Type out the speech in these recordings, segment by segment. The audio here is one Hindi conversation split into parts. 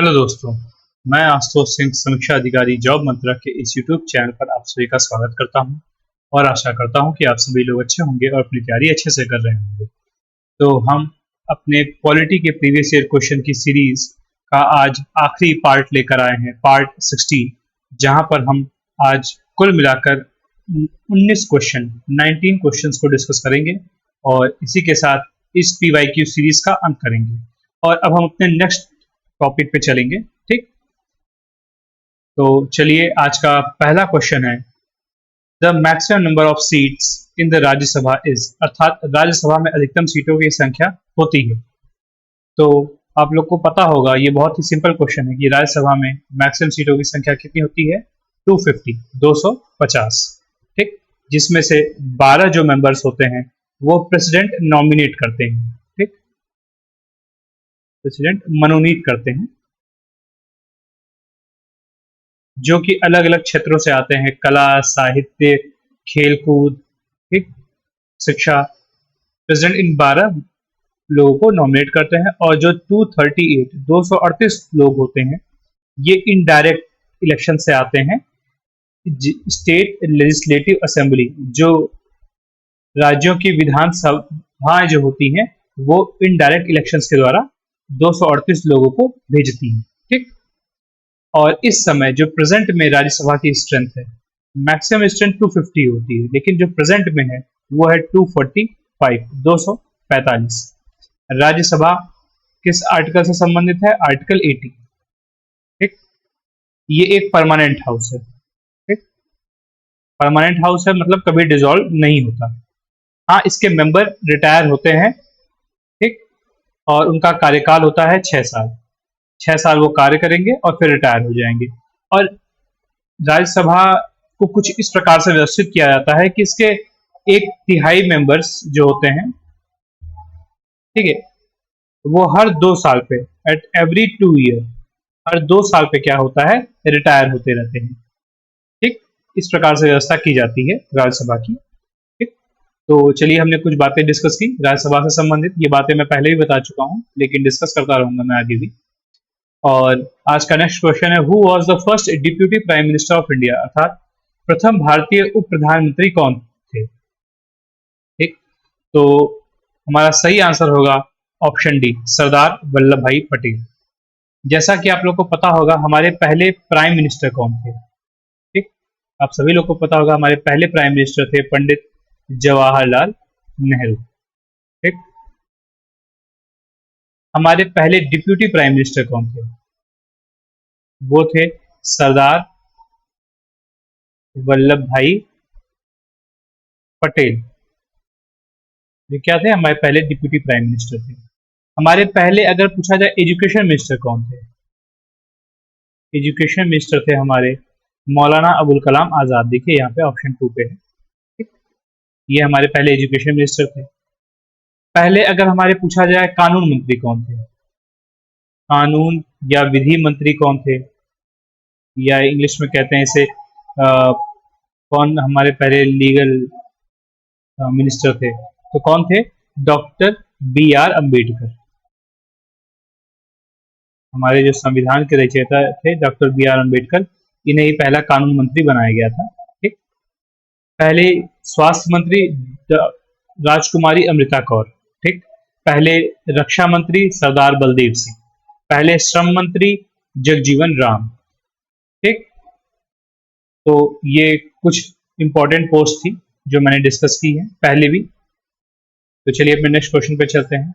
हेलो दोस्तों, मैं आशुतोष सिंह, समीक्षा अधिकारी, जॉब मंत्रा के इस यूट्यूब चैनल पर आप सभी का स्वागत करता हूं और आशा करता हूं कि आप सभी लोग अच्छे होंगे और अपनी तैयारी अच्छे से कर रहे होंगे। तो हम अपने पॉलिटी के प्रीवियस ईयर क्वेश्चन की सीरीज का आज आखिरी पार्ट लेकर आए हैं, पार्ट 16, जहां पर हम आज कुल मिलाकर 19 क्वेश्चन 19 क्वेश्चंस को डिस्कस करेंगे और इसी के साथ इस PYQ सीरीज का अंत करेंगे। और अब हम अपने नेक्स्ट टॉपिक पे चलेंगे। ठीक, तो चलिए, आज का पहला क्वेश्चन है, the maximum number of seats in the Rajya Sabha is, अर्थात राज्यसभा में अधिकतम सीटों की संख्या होती है। तो आप लोग को पता होगा, ये बहुत ही सिंपल क्वेश्चन है कि राज्यसभा में मैक्सिमम सीटों की संख्या कितनी होती है? 250, 250। ठीक, जिसमें से 12 जो मेंबर्स होते हैं वो प्रेसिडेंट नॉमिनेट करते हैं। ठीक, प्रेसिडेंट मनोनीत करते हैं, जो कि अलग अलग क्षेत्रों से आते हैं, कला, साहित्य, खेलकूद, ठीक, शिक्षा। प्रेसिडेंट इन 12 लोगों को नॉमिनेट करते हैं और जो 238 लोग होते हैं ये इनडायरेक्ट इलेक्शन से आते हैं। स्टेट लेजिस्लेटिव असेंबली, जो राज्यों की विधानसभाएं जो होती हैं वो इनडायरेक्ट इलेक्शंस के द्वारा 238 लोगों को भेजती हैं। ठीक, और इस समय जो प्रेजेंट में राज्यसभा की स्ट्रेंथ है, मैक्सिमम स्ट्रेंथ 250 होती है, लेकिन जो प्रेजेंट में है वो है 245, 245। राज्यसभा किस आर्टिकल से संबंधित है? आर्टिकल 80। ठीक, ये एक परमानेंट हाउस है। ठीक, परमानेंट हाउस है मतलब कभी डिसॉल्व नहीं होता। हाँ, इसके मेंबर रिटायर होते हैं। ठीक, और उनका कार्यकाल होता है 6 साल। 6 साल वो कार्य करेंगे और फिर रिटायर हो जाएंगे। और राज्यसभा को कुछ इस प्रकार से व्यवस्थित किया जाता है कि इसके 1/3 मेंबर्स जो होते हैं, ठीक है, वो हर 2 साल पे, एट एवरी 2 ईयर, हर 2 साल पे क्या होता है? रिटायर होते रहते हैं। ठीक, इस प्रकार से व्यवस्था की जाती है राज्यसभा की। ठीक, तो चलिए, हमने कुछ बातें डिस्कस की राज्यसभा से संबंधित। ये बातें मैं पहले भी बता चुका हूँ, लेकिन डिस्कस करता रहूंगा मैं आगे भी। और आज का नेक्स्ट क्वेश्चन है, who was the first deputy prime minister of India, अर्थात प्रथम भारतीय उप प्रधानमंत्री कौन थे? ठीक, तो हमारा सही आंसर होगा ऑप्शन डी, सरदार वल्लभ भाई पटेल। जैसा कि आप लोग को पता होगा, हमारे पहले प्राइम मिनिस्टर कौन थे? ठीक, आप सभी लोग को पता होगा हमारे पहले प्राइम मिनिस्टर थे पंडित जवाहरलाल नेहरू। ठीक, हमारे पहले डिप्यूटी प्राइम मिनिस्टर कौन थे? वो थे सरदार वल्लभ भाई पटेल। ये क्या थे? हमारे पहले डिप्यूटी प्राइम मिनिस्टर थे। हमारे पहले, अगर पूछा जाए, एजुकेशन मिनिस्टर कौन थे? एजुकेशन मिनिस्टर थे हमारे मौलाना अबुल कलाम आजाद। देखिए यहाँ पे ऑप्शन 2 पे है। ठीक, ये हमारे पहले एजुकेशन मिनिस्टर थे। पहले अगर हमारे पूछा जाए, कानून मंत्री कौन थे? कानून या विधि मंत्री कौन थे, या इंग्लिश में कहते हैं इसे, कौन हमारे पहले लीगल मिनिस्टर थे? तो कौन थे? Doctor BR Ambedkar. हमारे जो संविधान के रचयिता थे डॉक्टर BR अम्बेडकर, इन्हें ही पहला कानून मंत्री बनाया गया था। ठीक, पहले स्वास्थ्य मंत्री राजकुमारी अमृता कौर। ठीक, पहले रक्षा मंत्री सरदार बलदेव सिंह। पहले श्रम मंत्री जगजीवन राम। ठीक, तो ये कुछ इंपॉर्टेंट पोस्ट थी जो मैंने डिस्कस की है पहले भी। तो चलिए अपने नेक्स्ट क्वेश्चन पे चलते हैं।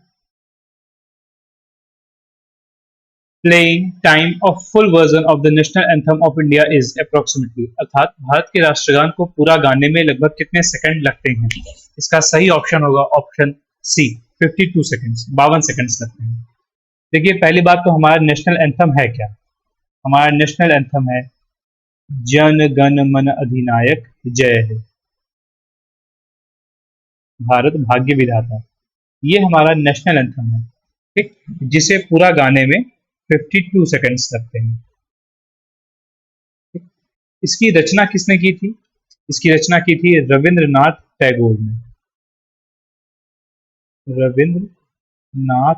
Playing time of full version of the national anthem of India is approximately, अर्थात भारत के राष्ट्रगान को पूरा गाने में लगभग कितने सेकंड लगते हैं? इसका सही ऑप्शन होगा ऑप्शन सी, 52 सेकंड्स, 52 सेकंड्स लगते हैं। देखिए, पहली बात तो हमारा नेशनल एंथम है क्या? हमारा नेशनल एंथम है जन गण मन अधिनायक जय है, भारत भाग्य विधाता। ये हमारा नेशनल एंथम है। ठीक, जिसे पूरा गाने में 52 सेकंड्स लगते हैं। इसकी रचना किसने की थी? इसकी रचना की थी रविंद्रनाथ टैगोर ने। रविंद्रनाथ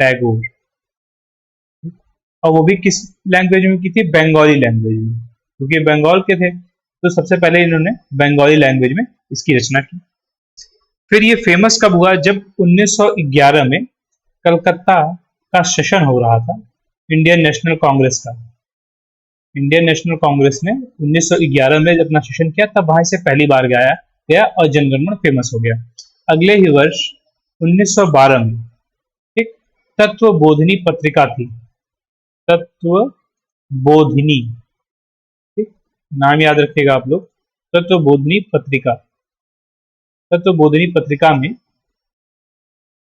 टैगोर। और वो भी किस लैंग्वेज में की थी? बंगाली लैंग्वेज में, क्योंकि बंगाल के थे तो सबसे पहले इन्होंने बंगाली लैंग्वेज में इसकी रचना की। फिर ये फेमस कब हुआ? जब 1911 में कलकत्ता का सेशन हो रहा था इंडियन नेशनल कांग्रेस का। इंडियन नेशनल कांग्रेस ने 1911 में जब अपना सेशन किया तब वहां से पहली बार गाया गया और जनगणमन फेमस हो गया। अगले ही वर्ष 1912 में एक तत्वबोधिनी पत्रिका थी, तत्वबोधिनी, ठीक, नाम याद रखिएगा आप लोग, तत्वबोधिनी पत्रिका। तत्वबोधिनी पत्रिका में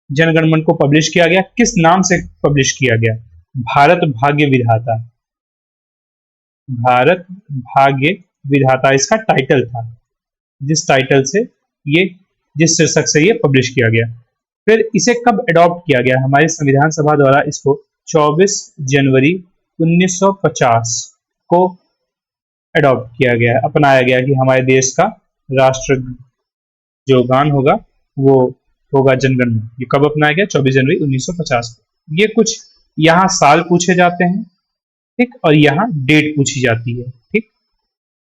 जनगणमन को पब्लिश किया गया। किस नाम से पब्लिश किया गया? भारत भाग्य विधाता। भारत भाग्य विधाता इसका टाइटल था, जिस टाइटल से ये, जिस शीर्षक से ये पब्लिश किया गया। फिर इसे कब अडॉप्ट किया गया? हमारी संविधान सभा द्वारा इसको 24 जनवरी 1950 को अडॉप्ट किया गया, अपनाया गया कि हमारे देश का राष्ट्र जो गान होगा वो होगा जनगणमन। ये कब अपनाया गया? 24 जनवरी 1950 को। ये कुछ यहाँ साल पूछे जाते हैं, ठीक, और यहाँ डेट पूछी जाती है, ठीक,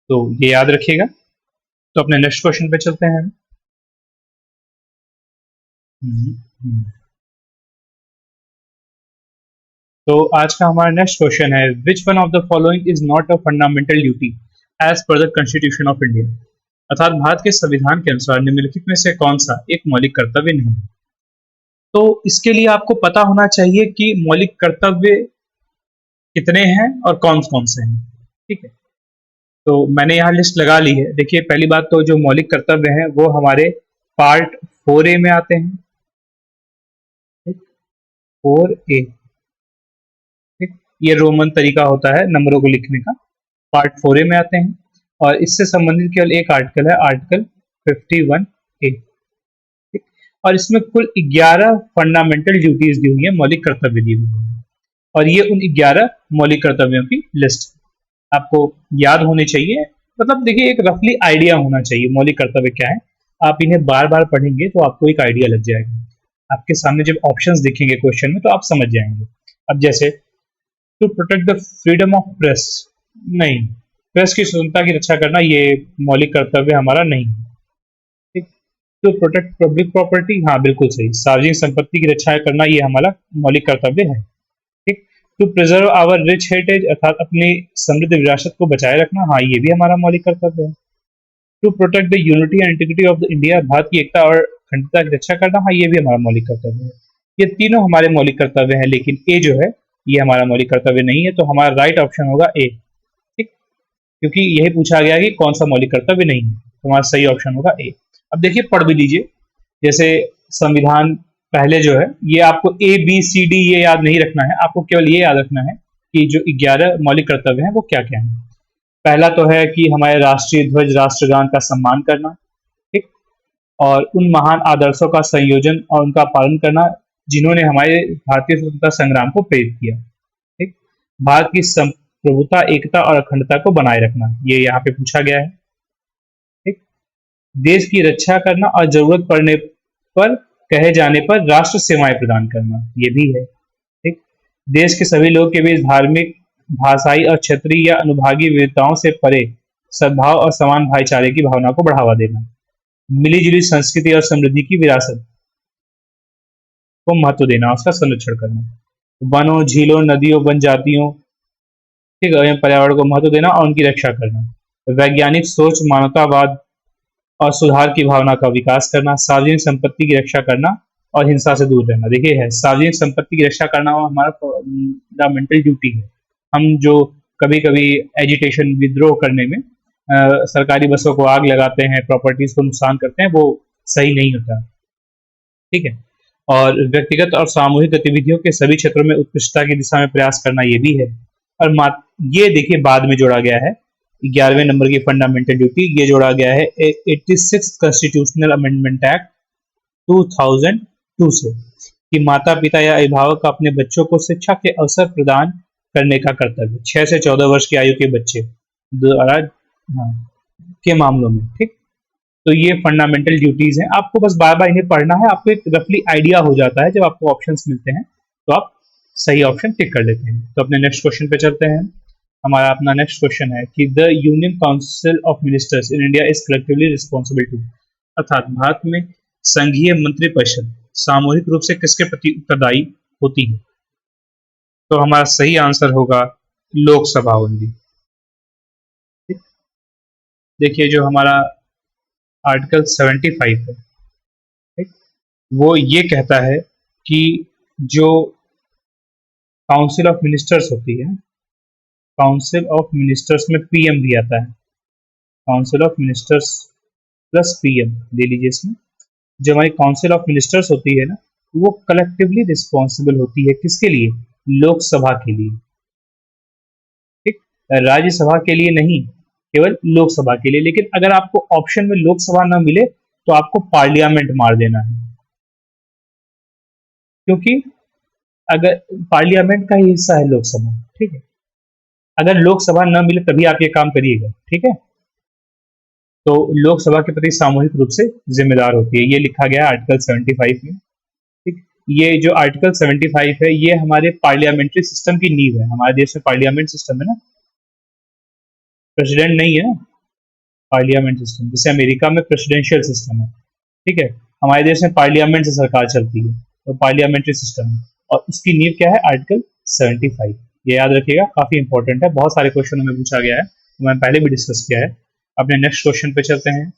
तो ये याद रखिएगा। तो अपने नेक्स्ट क्वेश्चन पे चलते हैं। तो आज का हमारा नेक्स्ट क्वेश्चन है, which one of the following is not a fundamental duty as per the constitution of India? अर्थात भारत के संविधान के अनुसार निम्नलिखित में से कौन सा एक मौलिक कर्तव्य नहीं है? तो इसके लिए आपको पता होना चाहिए कि मौलिक कर्तव्य कितने हैं और कौन कौन से हैं, ठीक है। तो मैंने यहाँ लिस्ट लगा ली है। देखिए, पहली बात तो जो मौलिक कर्तव्य हैं वो हमारे पार्ट 4A में आते हैं, ठीक, 4A, ठीक, ये रोमन तरीका होता है नंबरों को लिखने का, पार्ट 4A में आते हैं। और इससे संबंधित केवल एक आर्टिकल है, आर्टिकल 51A, ठीक, और इसमें कुल 11 फंडामेंटल ड्यूटीज दी हुई है, मौलिक कर्तव्य दिए हुए हैं, और ये उन 11 मौलिक कर्तव्यों की लिस्ट आपको याद होनी चाहिए। मतलब देखिए, एक रफली आइडिया होना चाहिए मौलिक कर्तव्य क्या है। आप इन्हें बार बार पढ़ेंगे तो आपको एक आइडिया लग जाएगा। आपके सामने जब ऑप्शंस दिखेंगे क्वेश्चन में तो आप समझ जाएंगे। अब जैसे to protect the freedom of press, नहीं, प्रेस की स्वतंत्रता की रक्षा करना ये मौलिक कर्तव्य हमारा नहीं है, ठीक। टू प्रोटेक्ट पब्लिक प्रॉपर्टी, हाँ बिल्कुल सही, सार्वजनिक संपत्ति की रक्षा करना ये हमारा मौलिक कर्तव्य है, ठीक। To preserve our rich heritage, अर्थात अपनी समृद्ध विरासत को बचाए रखना, हाँ ये भी हमारा मौलिक कर्तव्य है। To protect the unity and integrity of the India, Bharat की एकता और अखंडता की रक्षा करना, हाँ ये भी हमारा मौलिक कर्तव्य है। ये तीनों हमारे मौलिक कर्तव्य हैं, लेकिन ए जो है ये हमारा मौलिक कर्तव्य नहीं है, तो हमारा राइट ऑप्शन होगा ए, ठीक, क्योंकि यही पूछा गया कि कौन सा मौलिक कर्तव्य नहीं है, तो हमारा सही ऑप्शन होगा ए। अब देखिए, पढ़ भी लीजिए। जैसे संविधान पहले जो है, ये आपको ABCD ये याद नहीं रखना है, आपको केवल ये याद रखना है कि जो 11 मौलिक कर्तव्य हैं वो क्या क्या हैं। पहला तो है कि हमारे राष्ट्रीय ध्वज राष्ट्रगान का सम्मान करना, ठीक, और उन महान आदर्शों का संयोजन और उनका पालन करना जिन्होंने हमारे भारतीय स्वतंत्रता संग्राम को प्रेरित किया, ठीक। भारत की संप्रभुता, एकता और अखंडता को बनाए रखना, ये यहाँ पे पूछा गया है, ठीक। देश की रक्षा करना और जरूरत पड़ने पर, कहे जाने पर राष्ट्र सेवाएं प्रदान करना, ये भी है, ठीक। देश के सभी लोगों के बीच धार्मिक, भाषाई और क्षेत्रीय या अनुभागीय विविधताओं से परे सद्भाव और समान भाईचारे की भावना को बढ़ावा देना, मिलीजुली संस्कृति और समृद्धि की विरासत को महत्व देना, उसका संरक्षण करना, वनों, झीलों, नदियों, वन जातियों, ठीक है, पर्यावरण को महत्व देना और उनकी रक्षा करना, वैज्ञानिक सोच, मानवतावाद और सुधार की भावना का विकास करना, सार्वजनिक संपत्ति की रक्षा करना और हिंसा से दूर रहना। देखिए, है सार्वजनिक संपत्ति की रक्षा करना हमारा फंडामेंटल ड्यूटी है। हम जो कभी कभी एजिटेशन, विद्रोह करने में सरकारी बसों को आग लगाते हैं, प्रॉपर्टीज को नुकसान करते हैं, वो सही नहीं होता, ठीक है। और व्यक्तिगत और सामूहिक गतिविधियों के सभी क्षेत्रों में उत्कृष्टता की दिशा में प्रयास करना, ये भी है। और ये देखिए, बाद में जोड़ा गया है 11वें नंबर की फंडामेंटल ड्यूटी, ये जोड़ा गया है 86 कॉन्स्टिट्यूशनल अमेंडमेंट एक्ट 2002 से, कि माता पिता या अभिभावक अपने बच्चों को शिक्षा के अवसर प्रदान करने का कर्तव्य 6 से 14 वर्ष की आयु के बच्चे द्वारा, हाँ, के मामलों में, ठीक। तो ये फंडामेंटल ड्यूटीज हैं, आपको बस बार बार इन्हें पढ़ना है, आपको एक रफली आइडिया हो जाता है। जब आपको ऑप्शंस मिलते हैं तो आप सही ऑप्शन टिक कर लेते हैं। तो अपने नेक्स्ट क्वेश्चन पे चलते हैं। हमारा अपना नेक्स्ट क्वेश्चन है कि the union council of ministers in India is collectively responsible to, अर्थात भारत में संघीय मंत्रिपरिषद सामूहिक रूप से किसके प्रति उत्तरदायी होती है? तो हमारा सही आंसर होगा लोकसभा ओनली। देखिए जो हमारा आर्टिकल 75 है, ठीक, वो ये कहता है कि जो काउंसिल ऑफ मिनिस्टर्स होती है, काउंसिल ऑफ मिनिस्टर्स में पीएम भी आता है, council of ministers plus PM ले लीजिए इसमें। जो हमारी काउंसिल ऑफ मिनिस्टर्स होती है ना, वो कलेक्टिवली रिस्पॉन्सिबल होती है किसके लिए? लोकसभा के लिए, ठीक, राज्यसभा के लिए नहीं, केवल लोकसभा के लिए। लेकिन अगर आपको ऑप्शन में लोकसभा ना मिले तो आपको पार्लियामेंट मार देना है, क्योंकि अगर पार्लियामेंट का ही हिस्सा है लोकसभा, ठीक है। अगर लोकसभा न मिले तभी आप ये काम करिएगा, ठीक है। तो लोकसभा के प्रति सामूहिक रूप से जिम्मेदार होती है, ये लिखा गया है आर्टिकल 75 में, ठीक। ये जो आर्टिकल 75 है ये हमारे पार्लियामेंट्री सिस्टम की नींव है। हमारे देश में पार्लियामेंट सिस्टम है ना, प्रेसिडेंट नहीं है ना, पार्लियामेंट सिस्टम। जैसे अमेरिका में प्रेसिडेंशियल सिस्टम है, ठीक है, हमारे देश में पार्लियामेंट से सरकार चलती है, तो पार्लियामेंट्री सिस्टम है। और उसकी नींव क्या है? आर्टिकल 75। ये याद रखिएगा, काफी इंपॉर्टेंट है, बहुत सारे क्वेश्चनों में पूछा गया है, तो मैंने पहले भी डिस्कस किया है। अपने नेक्स्ट क्वेश्चन पे चलते हैं।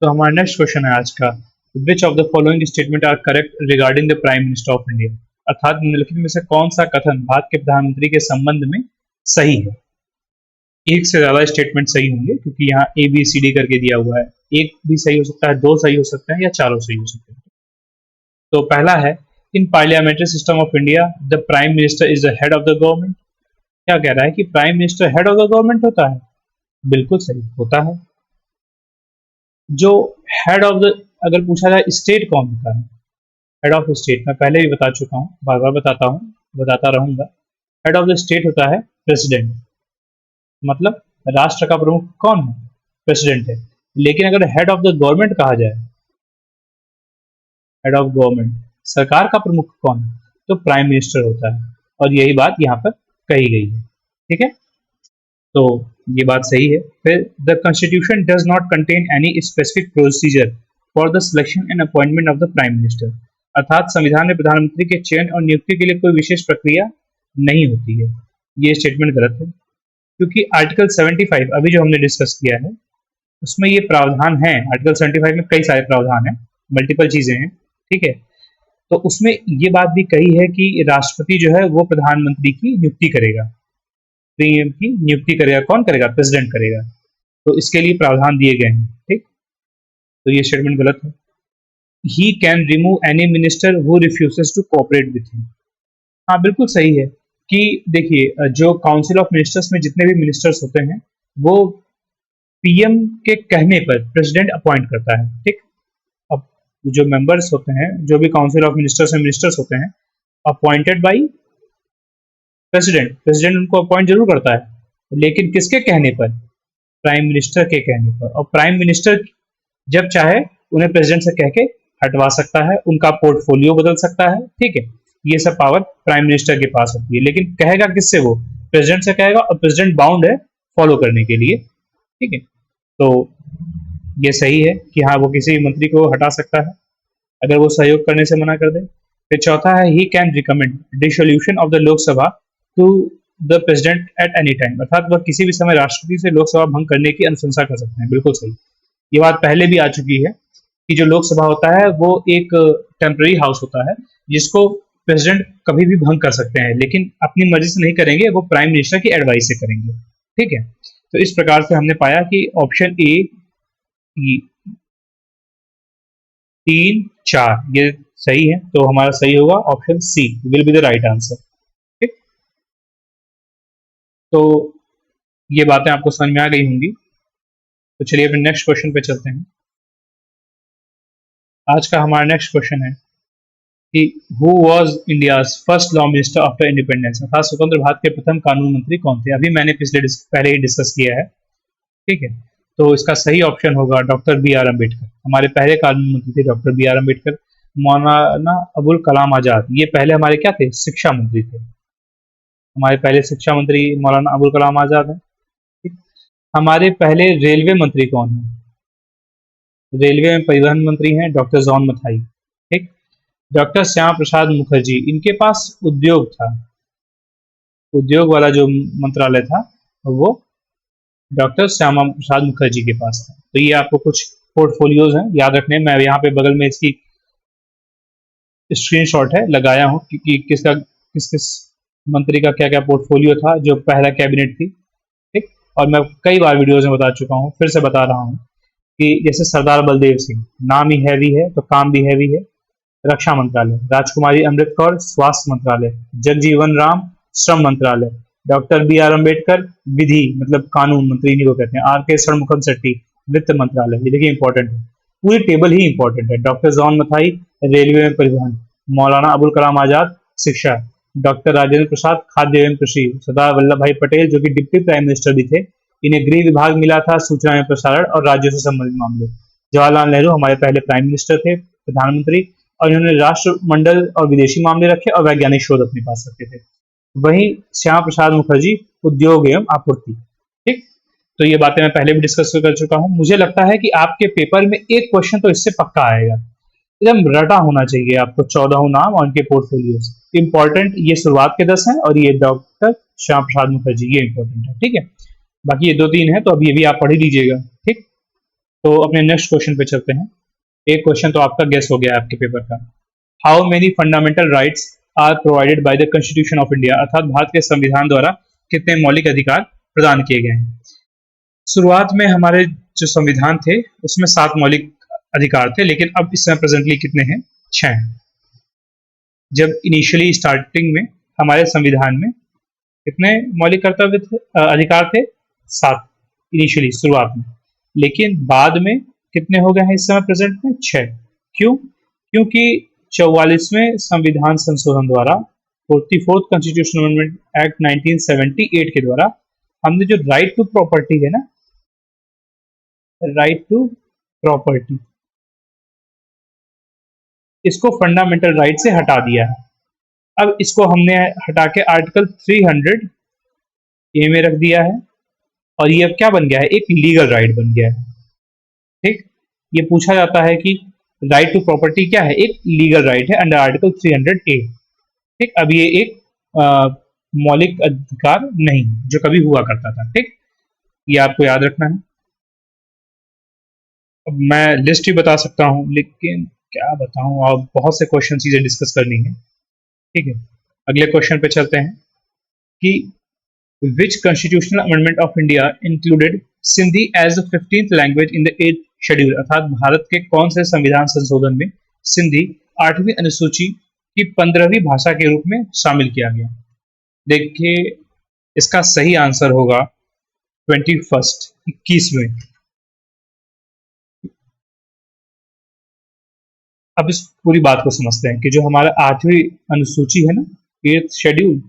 तो हमारा नेक्स्ट क्वेश्चन है आज का, which of the following statement are correct regarding the prime minister of India, अर्थात निम्नलिखित में से कौन सा कथन भारत के प्रधानमंत्री के संबंध में सही है? एक से ज्यादा स्टेटमेंट सही होंगे, क्योंकि यहाँ ए बी सी डी करके दिया हुआ है। एक भी सही हो सकता है, दो सही हो सकते हैं, या चारों सही हो सकते हैं। तो पहला है, इन parliamentary system of India the prime minister is the head of the government. क्या कह रहा है कि prime minister head of the government होता है? बिल्कुल सही होता है। जो हेड ऑफ द, अगर पूछा जाए स्टेट कौन होता है, हेड ऑफ स्टेट मैं पहले भी बता चुका हूँ, बार बार बताता हूँ, बताता रहूंगा। हेड ऑफ द स्टेट होता है प्रेसिडेंट, मतलब राष्ट्र का प्रमुख कौन है? प्रेसिडेंट है। लेकिन अगर हेड ऑफ द गवर्नमेंट कहा जाए, हेड ऑफ गवर्नमेंट, सरकार का प्रमुख कौन है? तो प्राइम मिनिस्टर होता है। और यही बात यहाँ पर कही गई है, ठीक है। तो ये बात सही है। फिर the constitution does not contain any specific procedure for the selection and appointment of the prime minister, अर्थात संविधान में प्रधानमंत्री के चयन और नियुक्ति के लिए कोई विशेष प्रक्रिया नहीं होती है। ये स्टेटमेंट गलत है, क्योंकि आर्टिकल 75 अभी जो हमने डिस्कस किया है उसमें ये प्रावधान है। आर्टिकल 75 में कई सारे प्रावधान हैं, मल्टीपल चीजें हैं, ठीक है। तो उसमें ये बात भी कही है कि राष्ट्रपति जो है वो प्रधानमंत्री की नियुक्ति करेगा, पीएम की नियुक्ति करेगा। कौन करेगा? प्रेसिडेंट करेगा। तो इसके लिए प्रावधान दिए गए हैं, ठीक। तो ये स्टेटमेंट गलत है। He can remove any minister who refuses to cooperate with him. हाँ बिल्कुल सही है कि देखिए जो काउंसिल ऑफ मिनिस्टर्स में जितने भी मिनिस्टर्स होते हैं वो पीएम के कहने पर प्रेसिडेंट अपॉइंट करता है, ठीक। अब जो मेंबर्स होते हैं, जो भी काउंसिल ऑफ मिनिस्टर्स में मिनिस्टर्स होते हैं, अपॉइंटेड बाई प्रेसिडेंट, प्रेसिडेंट उनको अपॉइंट जरूर करता है, लेकिन किसके कहने पर? प्राइम मिनिस्टर के कहने पर। और प्राइम मिनिस्टर जब चाहे उन्हें प्रेसिडेंट से कह के हटवा सकता है, उनका पोर्टफोलियो बदल सकता है, ठीक है। ये सब पावर प्राइम मिनिस्टर के पास होती है, लेकिन कहेगा किससे? वो प्रेसिडेंट से कहेगा, और प्रेसिडेंट बाउंड है फॉलो करने के लिए, ठीक है। तो ये सही है कि हाँ वो किसी मंत्री को हटा सकता है अगर वो सहयोग करने से मना कर दे। फिर चौथा है, he can recommend dissolution of the Lok Sabha to the president at any time, अर्थात वह किसी भी समय राष्ट्रपति से लोकसभा भंग करने की अनुशंसा कर सकते हैं। बिल्कुल सही। ये बात पहले भी आ चुकी है कि जो लोकसभा होता है वो एक टेम्पररी हाउस होता है जिसको प्रेसिडेंट कभी भी भंग कर सकते हैं, लेकिन अपनी मर्जी से नहीं करेंगे, वो प्राइम मिनिस्टर की एडवाइस से करेंगे, ठीक है। तो इस प्रकार से हमने पाया कि ऑप्शन ए 3, 4 ये सही है, तो हमारा सही होगा option C will be the right answer, ठीक। तो ये बातें आपको समझ में आ गई होंगी। तो चलिए अपने नेक्स्ट क्वेश्चन पे चलते हैं। आज का हमारा नेक्स्ट क्वेश्चन है कि who was India's first law minister after independence, अर्थात स्वतंत्र भारत के प्रथम कानून मंत्री कौन थे? अभी मैंने पहले ही डिस्कस किया है, ठीक है। तो इसका सही ऑप्शन होगा डॉक्टर बी आर अम्बेडकर। हमारे पहले कानून मंत्री थे doctor B are Ambedkar. Maulana Abul Kalam Azad, ये पहले हमारे क्या थे, शिक्षा मंत्री थे। हमारे पहले शिक्षा मंत्री मौलाना अबुल कलाम आजाद है। ठीक? हमारे पहले रेलवे मंत्री कौन है? रेलवे में परिवहन मंत्री हैं डॉक्टर जॉन मथाई। ठीक। डॉक्टर श्यामा प्रसाद मुखर्जी, इनके पास उद्योग था, उद्योग वाला जो मंत्रालय था वो डॉक्टर श्यामा प्रसाद मुखर्जी के पास था। तो ये आपको कुछ पोर्टफोलियोज हैं याद रखने। मैं यहाँ पे बगल में इसकी स्क्रीनशॉट है लगाया हूँ कि किसका किस किस मंत्री का क्या क्या पोर्टफोलियो था जो पहला कैबिनेट थी। ठीक। और मैं कई बार वीडियोज में बता चुका हूँ, फिर से बता रहा हूँ कि जैसे सरदार बलदेव सिंह, नाम ही हैवी है तो काम भी हैवी है, रक्षा मंत्रालय। राजकुमारी अमृत कौर, स्वास्थ्य मंत्रालय। जगजीवन राम, श्रम मंत्रालय। डॉक्टर बी आर अम्बेडकर, विधि मतलब कानून मंत्री इन्हीं को कहते हैं। आर के षणमुखम शेट्टी, वित्त मंत्रालय। ये देखिए इंपॉर्टेंट है, पूरी टेबल ही इंपॉर्टेंट है। डॉक्टर जॉन मथाई, रेलवे में परिवहन। मौलाना अबुल कलाम आजाद, शिक्षा। डॉक्टर राजेंद्र प्रसाद, खाद्य एवं कृषि। सरदार वल्लभ भाई पटेल जो कि डिप्टी प्राइम मिनिस्टर भी थे, इन्हें गृह विभाग मिला था, सूचना एवं प्रसारण और राज्यों से संबंधित मामले। जवाहरलाल नेहरू हमारे पहले प्राइम मिनिस्टर थे, प्रधानमंत्री, और इन्होंने राष्ट्रमंडल और विदेशी मामले रखे और वैज्ञानिक शोध अपने पास रखे थे। वहीं श्यामा प्रसाद मुखर्जी, उद्योग एवं आपूर्ति। ठीक। तो ये बातें मैं पहले भी डिस्कस कर चुका हूं। मुझे लगता है कि आपके पेपर में एक क्वेश्चन तो इससे पक्का आएगा, एकदम रटा होना चाहिए आपको 14 नाम और उनके पोर्टफोलियोज। इंपॉर्टेंट ये शुरुआत के 10 हैं और ये डॉक्टर श्यामा प्रसाद मुखर्जी, ये इंपॉर्टेंट है। ठीक है, बाकी ये 2-3 है तो अभी ये भी आप पढ़ ही लीजिएगा। ठीक। तो अपने नेक्स्ट क्वेश्चन पे चलते हैं। एक क्वेश्चन तो आपका गेस हो गया आपके पेपर का। How many fundamental rights are provided by the constitution of India, अर्थात भारत के संविधान द्वारा कितने मौलिक अधिकार प्रदान किए गए हैं। शुरुआत में हमारे जो संविधान थे उसमें 7 मौलिक अधिकार थे, लेकिन अब इस समय प्रेजेंटली कितने हैं, 6। जब इनिशियली स्टार्टिंग में हमारे संविधान में कितने मौलिक कर्तव्य थे, अधिकार थे, 7 इनिशियली शुरुआत में, लेकिन बाद में कितने हो गए हैं इस समय प्रेजेंट में, 6। क्यों? क्योंकि 44वें संविधान संशोधन द्वारा, 44th कॉन्स्टिट्यूशनल अमेंडमेंट एक्ट 1978 के द्वारा हमने जो राइट टू प्रॉपर्टी है ना, राइट टू प्रॉपर्टी, इसको फंडामेंटल राइट से हटा दिया है। अब इसको हमने हटा के आर्टिकल 300 ए में रख दिया है और ये अब क्या बन गया है, एक लीगल राइट बन गया है। ठीक। ये पूछा जाता है कि राइट टू प्रॉपर्टी क्या है, एक लीगल राइट है अंडर आर्टिकल 300 ए। ठीक। अब ये एक मौलिक अधिकार नहीं जो कभी हुआ करता था। ठीक। ये आपको याद रखना है। अब मैं लिस्ट ही बता सकता हूँ लेकिन क्या बताऊँ, अब बहुत से क्वेश्चन चीजें डिस्कस करनी है। ठीक है, अगले क्वेश्चन पे चलते हैं कि which constitutional amendment of India included Sindhi as the 15th language in the 8th schedule, अर्थात भारत के कौन से संविधान संशोधन में सिंधी 8वीं अनुसूची की 15वीं भाषा के रूप में शामिल किया गया। देखिए इसका सही आंसर होगा 21वें। अब इस पूरी बात को समझते हैं कि जो हमारा 8वीं अनुसूची है ना, 8th शेड्यूल,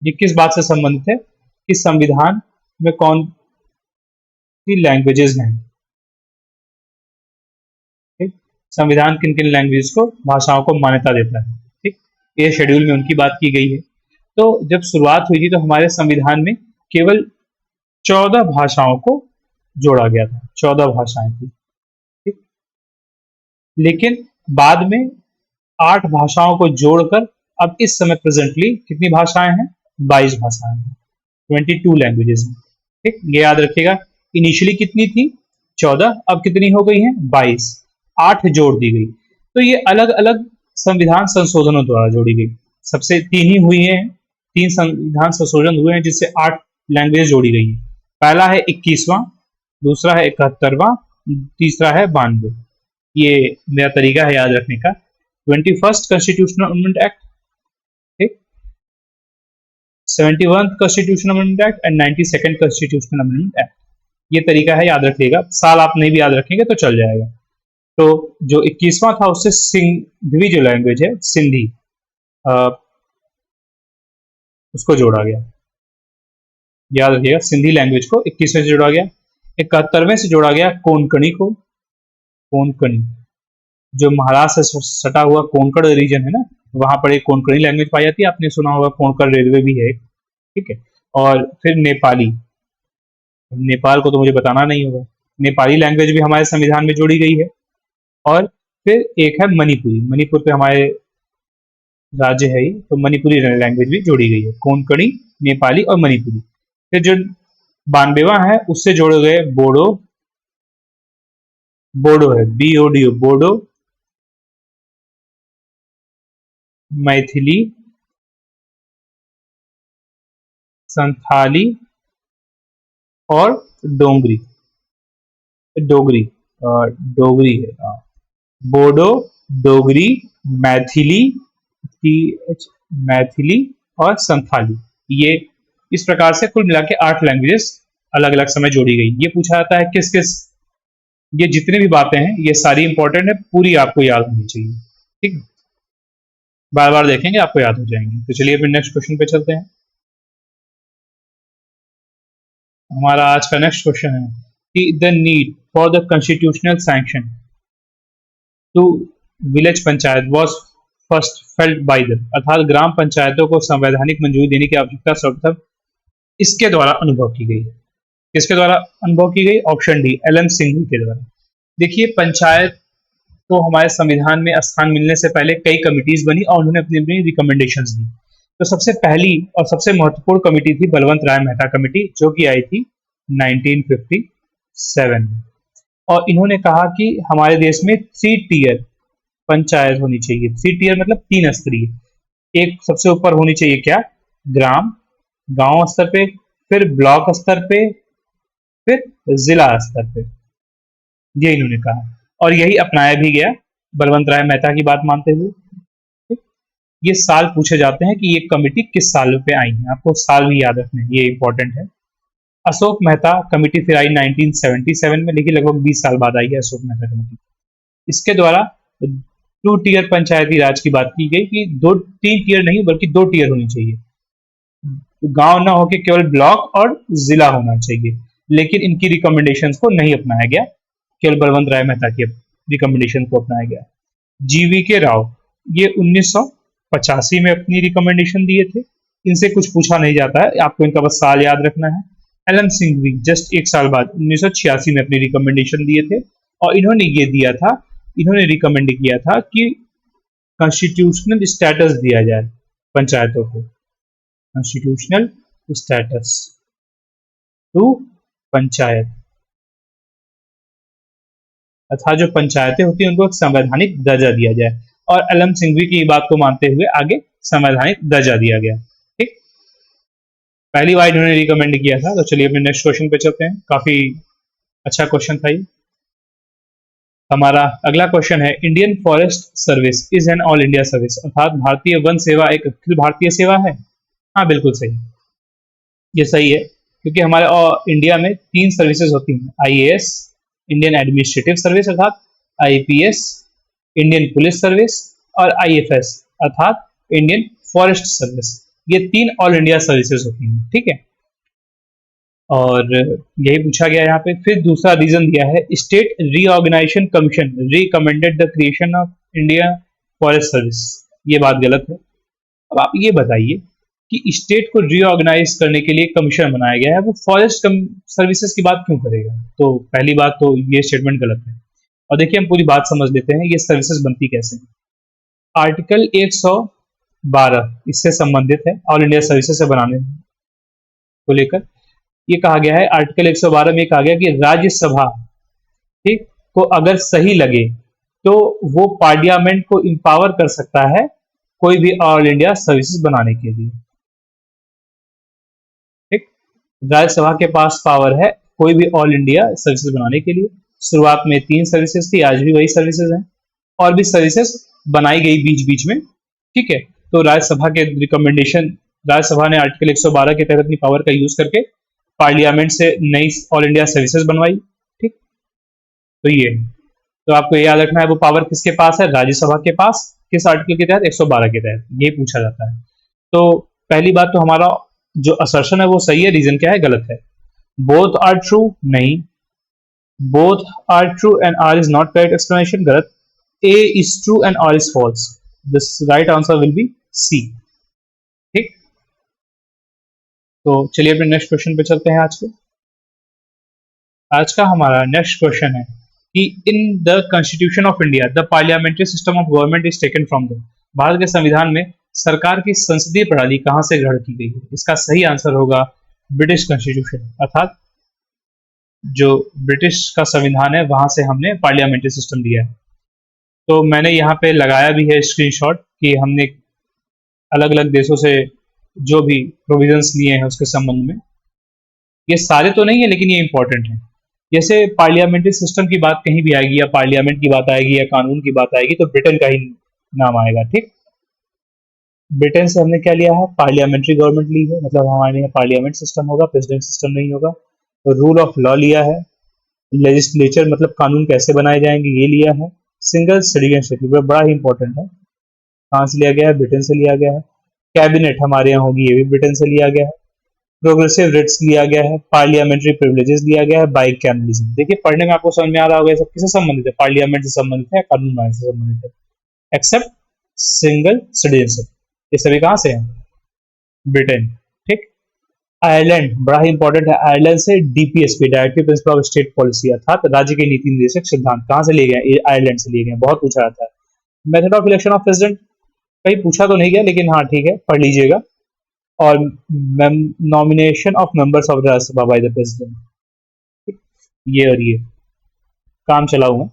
ये किस बात से संबंधित है कि संविधान में कौन सी लैंग्वेजेस हैं। ठीक। संविधान किन किन लैंग्वेज को, भाषाओं को मान्यता देता है। ठीक। ये शेड्यूल में उनकी बात की गई है। तो जब शुरुआत हुई थी तो हमारे संविधान में केवल 14 भाषाओं को जोड़ा गया था, 14 भाषाएं थी। ठीक। लेकिन बाद में 8 भाषाओं को जोड़कर अब इस समय प्रेजेंटली कितनी भाषाएं हैं, 22 भाषाएं हैं, 22 लैंग्वेजेस हैं। ठीक। ये याद रखिएगा, इनिशियली कितनी थी, 14, अब कितनी हो गई हैं, 22, 8 जोड़ दी गई। तो ये अलग अलग संविधान संशोधनों द्वारा जोड़ी गई। सबसे 3 ही हुई हैं, 3 संविधान संशोधन हुए हैं जिससे 8 लैंग्वेज जोड़ी गई है। पहला है 21वां, दूसरा है 71वां, तीसरा है 92। ये मेरा तरीका है याद रखने का। 21st constitutional amendment act, 71th constitutional amendment act and 92nd constitutional amendment act. ये तरीका है याद रखिएगा, साल आप नहीं भी याद रखेंगे तो चल जाएगा। तो जो 21वां था उससे सिंधी जो लैंग्वेज है, सिंधी, उसको जोड़ा गया। याद रखिएगा, सिंधी लैंग्वेज को 21वें से जोड़ा गया। 71वें से जोड़ा गया कोंकणी को, कोंकणी जो महाराष्ट्र से सटा हुआ कोंकण रीजन है ना, वहां पर एक कोंकणी लैंग्वेज पाई जाती है, आपने सुना होगा, कोंकण रेलवे भी है, ठीक है। और फिर नेपाली, नेपाल को तो मुझे बताना नहीं होगा, नेपाली लैंग्वेज भी हमारे संविधान में जोड़ी गई है। और फिर एक है मणिपुरी, मणिपुर पे हमारे राज्य है ही, तो मणिपुरी लैंग्वेज भी जोड़ी गई है, कोंकणी, नेपाली और मणिपुरी। फिर जो 92वां है उससे जोड़े गए बोडो, बोडो है, BODO, बोडो, मैथिली, संथाली और डोंगरी, डोगरी, डोगरी है, बोडो, डोगरी, मैथिली, मैथिली और संथाली, ये इस प्रकार से कुल मिला के 8 लैंग्वेजेस अलग अलग समय जोड़ी गई। ये पूछा जाता है किस किस, ये जितनी भी बातें हैं ये सारी इंपॉर्टेंट है, पूरी आपको याद होनी चाहिए, ठीक है, बार बार देखेंगे आपको याद हो जाएंगे। तो चलिए फिर नेक्स्ट क्वेश्चन पे चलते हैं। हमारा आज का नेक्स्ट क्वेश्चन है कि the need for the constitutional sanction to village panchayat was first felt by the, अर्थात ग्राम पंचायतों को संवैधानिक मंजूरी देने की आवश्यकता सर्वप्रथम इसके द्वारा अनुभव की गई। किसके द्वारा अनुभव की गई? ऑप्शन डी, LM सिंघवी के द्वारा। देखिए, पंचायत को हमारे संविधान में स्थान मिलने से पहले कई कमिटीज बनी और उन्होंने अपनी अपनी रिकमेंडेशंस दी। तो सबसे पहली और सबसे महत्वपूर्ण कमेटी थी बलवंत राय मेहता कमेटी, जो कि आई थी 1957 में। और इन्होंने कहा कि हमारे देश में 3 टीयर पंचायत होनी चाहिए। 3 टीयर मतलब 3 स्तरीय। एक सबसे ऊपर होनी चाहिए क्या? ग्राम, गांव स्तर पे, फिर ब्लॉक स्तर पे, फिर जिला स्तर पे, ये इन्होंने कहा और यही अपनाया भी गया बलवंत राय मेहता की बात मानते हुए। ये साल पूछे जाते हैं कि ये कमेटी किस साल पे आई है, आपको साल भी याद रखने हैं, ये इंपॉर्टेंट है। अशोक मेहता कमेटी फिर आई 1977 में, लेकिन लगभग 20 साल बाद आई है अशोक मेहता कमेटी। इसके द्वारा 2 टीयर पंचायती राज की बात की गई कि 3 टीयर नहीं बल्कि 2 टीयर होनी चाहिए, गांव ना होके केवल ब्लॉक और जिला होना चाहिए। लेकिन इनकी रिकमेंडेशंस को नहीं अपनाया गया, केवल बलवंत राय मेहता की रिकमेंडेशन को अपनाया गया। GVK राव, ये 1985 में अपनी रिकमेंडेशन दिए थे, इनसे कुछ पूछा नहीं जाता है, आपको इनका बस साल याद रखना है। LM सिंघवी जस्ट 1 साल बाद 1986 में अपनी रिकमेंडेशन दिए थे और इन्होंने ये दिया था, इन्होंने रिकमेंड किया था कि कॉन्स्टिट्यूशनल स्टेटस दिया जाए पंचायतों को, कॉन्स्टिट्यूशनल स्टेटस टू पंचायत, अर्थात जो पंचायतें होती हैं उनको एक संवैधानिक दर्जा दिया जाए। और LM सिंघवी की बात को मानते हुए आगे संवैधानिक दर्जा दिया गया। ठीक, पहली बार इन्होंने रिकमेंड किया था। तो चलिए अपने नेक्स्ट क्वेश्चन पे चलते हैं, काफी अच्छा क्वेश्चन था ये। हमारा अगला क्वेश्चन है, Indian forest service is an all India service, अर्थात भारतीय वन सेवा एक अखिल भारतीय सेवा है। हाँ, बिल्कुल सही, ये सही है, क्योंकि हमारे इंडिया में 3 सर्विसेज होती हैं, IAS, इंडियन एडमिनिस्ट्रेटिव सर्विस अर्थात IPS, इंडियन पुलिस सर्विस और IFS अर्थात इंडियन फॉरेस्ट सर्विस। ये 3 ऑल इंडिया सर्विसेज होती हैं, ठीक है। और यही पूछा गया यहाँ पे। फिर दूसरा रीजन दिया है, state reorganisation commission recommended the creation of India forest service. ये बात गलत है। अब आप ये बताइए कि स्टेट को रीऑर्गेनाइज करने के लिए कमीशन बनाया गया है, वो फॉरेस्ट सर्विसेज की बात क्यों करेगा? तो पहली बात तो ये स्टेटमेंट गलत है। और देखिए, हम पूरी बात समझ लेते हैं, ये सर्विसेज बनती कैसे हैं। आर्टिकल 112 इससे संबंधित है, ऑल इंडिया सर्विसेज से बनाने को लेकर ये कहा गया है। आर्टिकल 112 में कहा गया कि राज्यसभा, ठीक, को अगर सही लगे तो वो पार्लियामेंट को इंपावर कर सकता है कोई भी ऑल इंडिया सर्विसेज बनाने के लिए। ठीक, राज्यसभा के पास पावर है कोई भी ऑल इंडिया सर्विसेज बनाने के लिए। शुरुआत में 3 सर्विसेज थी, आज भी वही सर्विसेज हैं, और भी सर्विसेज बनाई गई बीच बीच में, ठीक है। तो राज्यसभा के रिकमेंडेशन, राज्यसभा ने आर्टिकल 112 के तहत अपनी पावर का यूज करके पार्लियामेंट से नई ऑल इंडिया सर्विसेज बनवाई, ठीक। तो ये, तो आपको याद रखना है वो पावर किसके पास है? राज्यसभा के पास। किस आर्टिकल के तहत? 112 के तहत, ये पूछा जाता है। तो पहली बात तो हमारा जो असर्शन है वो सही है, रीजन क्या है? गलत है। बोथ आर ट्रू, नहीं, both are true and R is not correct explanation, गलत। A is true and R is false. This right answer will be C. ठीक, तो चलिए अपने नेक्स्ट क्वेश्चन पे चलते हैं। आज का हमारा नेक्स्ट क्वेश्चन है कि in the constitution of India the parliamentary system of government is taken from the. Bharat के संविधान में सरकार की संसदीय प्रणाली कहां से ग्रहण की गई है? इसका सही आंसर होगा ब्रिटिश कॉन्स्टिट्यूशन, अर्थात जो ब्रिटिश का संविधान है वहां से हमने पार्लियामेंट्री सिस्टम दिया है। तो मैंने यहाँ पे लगाया भी है स्क्रीनशॉट कि हमने अलग अलग देशों से जो भी प्रोविजंस लिए हैं उसके संबंध में। ये सारे तो नहीं है लेकिन ये इंपॉर्टेंट है। जैसे पार्लियामेंट्री सिस्टम की बात कहीं भी आएगी या पार्लियामेंट की बात आएगी या कानून की बात आएगी तो ब्रिटेन का ही नाम आएगा। ठीक, ब्रिटेन से हमने क्या लिया है? पार्लियामेंट्री गवर्नमेंट ली है, मतलब हमारे यहाँ पार्लियामेंट सिस्टम होगा, प्रेसिडेंट सिस्टम नहीं होगा। तो रूल ऑफ लॉ लिया है, लेजिस्लेचर मतलब कानून कैसे बनाए जाएंगे ये लिया है, सिंगल सिटीजनशिप बड़ा ही इंपॉर्टेंट है, कहाँ से लिया गया है? ब्रिटेन से लिया गया है। कैबिनेट हमारे यहाँ होगी, ये भी ब्रिटेन से लिया गया है। प्रोग्रेसिव रिट्स लिया गया है, पार्लियामेंट्री प्रिविलेजेस लिया गया है, बाइकैमरलिज्म। देखिए पढ़ने में आपको समझ में आ रहा होगा, सब किससे संबंधित है? पार्लियामेंट से संबंधित है, कानून बनाने से संबंधित है, एक्सेप्ट सिंगल सिटीजनशिप। ये सभी कहाँ से हैं? ब्रिटेन। ठीक, आयरलैंड बड़ा ही इंपॉर्टेंट है, आयरलैंड से DPSP directive principle of state policy अर्थात राज्य के नीति निर्देशक सिद्धांत कहाँ से लिए गए? आयरलैंड से लिए गए, बहुत पूछा जाता है। Method of election of president कहीं पूछा तो नहीं गया लेकिन हाँ ठीक है, पढ़ लीजिएगा। और nomination of members of Rajya Sabha by the president, ये और ये काम चला हुआ।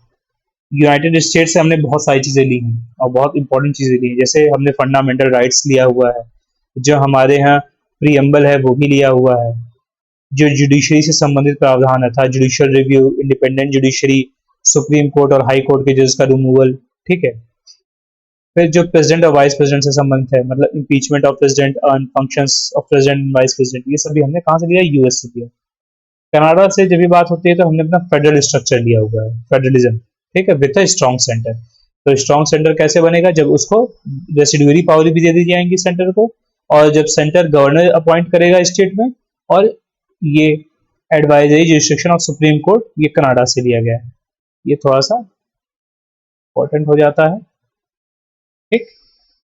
यूनाइटेड स्टेट से हमने बहुत सारी चीज़ें ली हैं और बहुत इंपॉर्टेंट चीज़ें ली हैं, जैसे हमने फंडामेंटल राइट्स लिया हुआ है, जो हमारे यहाँ प्रीएम्बल है वो भी लिया हुआ है, जो जुडिशरी से संबंधित प्रावधान है था, judicial review, independent judiciary, supreme court और हाई कोर्ट के जज का रिमूवल। ठीक है, फिर जो प्रेसिडेंट और वाइस प्रेसिडेंट से संबंधित है, मतलब impeachment of president and functions of president and vice president, ये सभी हमने कहाँ से लिया? यूएस से लिया। कनाडा से जब भी बात होती है तो हमने अपना फेडरल स्ट्रक्चर लिया हुआ है, फेडरलिज्म। ठीक है, विद अ स्ट्रॉन्ग सेंटर। तो स्ट्रॉन्ग सेंटर कैसे बनेगा? जब उसको रेसिडुअरी पावर भी दे दी जाएंगी सेंटर को, और जब सेंटर गवर्नर अपॉइंट करेगा स्टेट में, और ये advisory jurisdiction of supreme court ये कनाडा से लिया गया है। ये थोड़ा सा इंपॉर्टेंट हो जाता है। ठीक,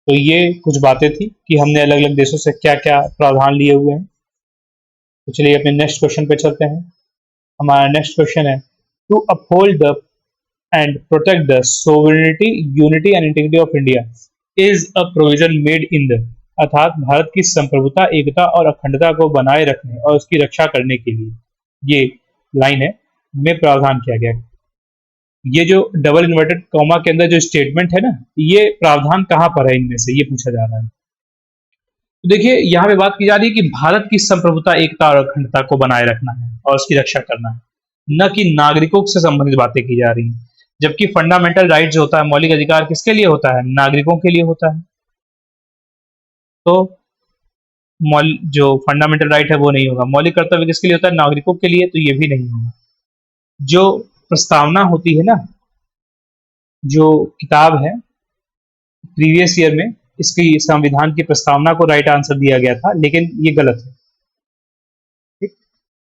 तो ये कुछ बातें थी कि हमने अलग अलग देशों से क्या क्या प्रावधान लिए हुए हैं। तो चलिए अपने नेक्स्ट क्वेश्चन पे चलते हैं। हमारा नेक्स्ट क्वेश्चन है to uphold the and protect the sovereignty, unity and integrity of India is a provision made in the, अर्थात भारत की संप्रभुता, एकता और अखंडता को बनाए रखने और उसकी रक्षा करने के लिए, ये लाइन है, में प्रावधान किया गया है। ये जो डबल इन्वर्टेड कॉमा के अंदर जो स्टेटमेंट है ना, ये प्रावधान कहाँ पर है इनमें से, ये पूछा जा रहा है। तो देखिए यहाँ पे बात की जा रही है कि भारत की संप्रभुता, एकता और अखंडता को बनाए रखना है और उसकी रक्षा करना है, न कि नागरिकों से संबंधित बातें की जा रही हैं। जबकि फंडामेंटल राइट जो होता है, मौलिक अधिकार, किसके लिए होता है? नागरिकों के लिए होता है। तो जो फंडामेंटल राइट है वो नहीं होगा। मौलिक कर्तव्य किसके लिए होता है? नागरिकों के लिए, तो ये भी नहीं होगा। जो प्रस्तावना होती है ना, जो किताब है, प्रीवियस ईयर में इसकी संविधान की प्रस्तावना को राइट आंसर दिया गया था, लेकिन ये गलत है। ठीक,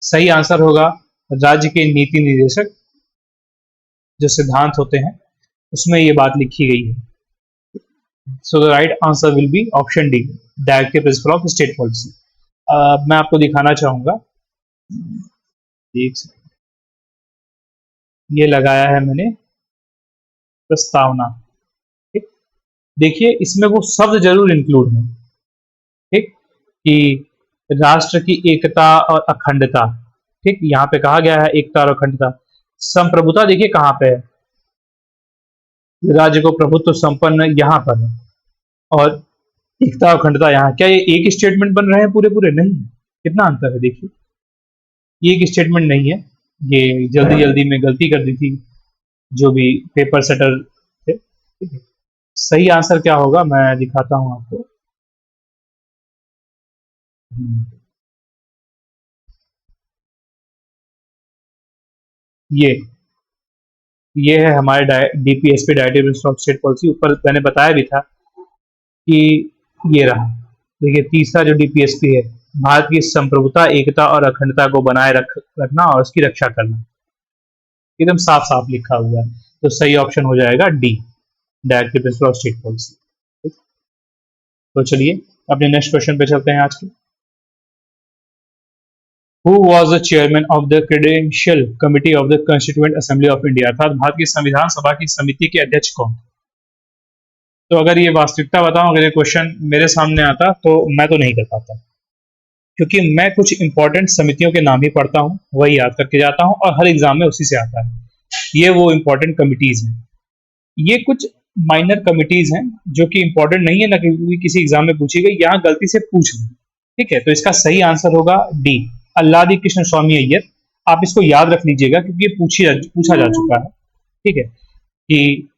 सही आंसर होगा राज्य के नीति निर्देशक जो सिद्धांत होते हैं उसमें ये बात लिखी गई है। So the right answer will be option D, directive principle of state policy. मैं आपको दिखाना चाहूंगा, ये लगाया है मैंने प्रस्तावना। ठीक, देखिए इसमें वो शब्द जरूर इंक्लूड है, ठीक, कि राष्ट्र की एकता और अखंडता। ठीक, यहाँ पे कहा गया है एकता और अखंडता। संप्रभुता देखिए कहाँ पे है, राज्य को प्रभुत्व संपन्न यहाँ पर है, और एकता और अखंडता यहाँ। क्या ये एक स्टेटमेंट बन रहे हैं पूरे पूरे? नहीं, कितना अंतर है देखिए। ये एक स्टेटमेंट नहीं है, ये जल्दी जल्दी में गलती कर दी थी जो भी पेपर सेटर थे। ठीक है, सही आंसर क्या होगा मैं दिखाता हूं आपको। ये है हमारे DPSP, directive principle of state policy. ऊपर मैंने बताया भी था कि ये रहा। देखिए तीसरा जो डीपीएसपी है, भारत की संप्रभुता, एकता और अखंडता को बनाए रखना और उसकी रक्षा करना, एकदम साफ साफ लिखा हुआ है। तो सही ऑप्शन हो जाएगा D. Directive principle of state policy. तो चलिए अपने नेक्स्ट क्वेश्चन पे चलते हैं आज के। Who was the chairman of the credential committee of the constituent assembly of India, अर्थात भारत की संविधान सभा की समिति के अध्यक्ष कौन? तो अगर ये वास्तविकता बताऊं, अगर ये क्वेश्चन मेरे सामने आता तो मैं तो नहीं कर पाता, क्योंकि मैं कुछ इंपॉर्टेंट समितियों के नाम ही पढ़ता हूँ, वही याद करके जाता हूँ और हर एग्जाम में उसी से आता है। ये वो इंपॉर्टेंट कमिटीज हैं। ये कुछ माइनर कमिटीज हैं जो कि इंपॉर्टेंट नहीं है, ना कि किसी एग्जाम में पूछी गई, यहाँ गलती से पूछ ली। ठीक है, तो इसका सही आंसर होगा डी, अल्लादी कृष्ण स्वामी अय्यर। आप इसको याद रख लीजिएगा क्योंकि ये पूछा जा चुका है। ठीक है, कि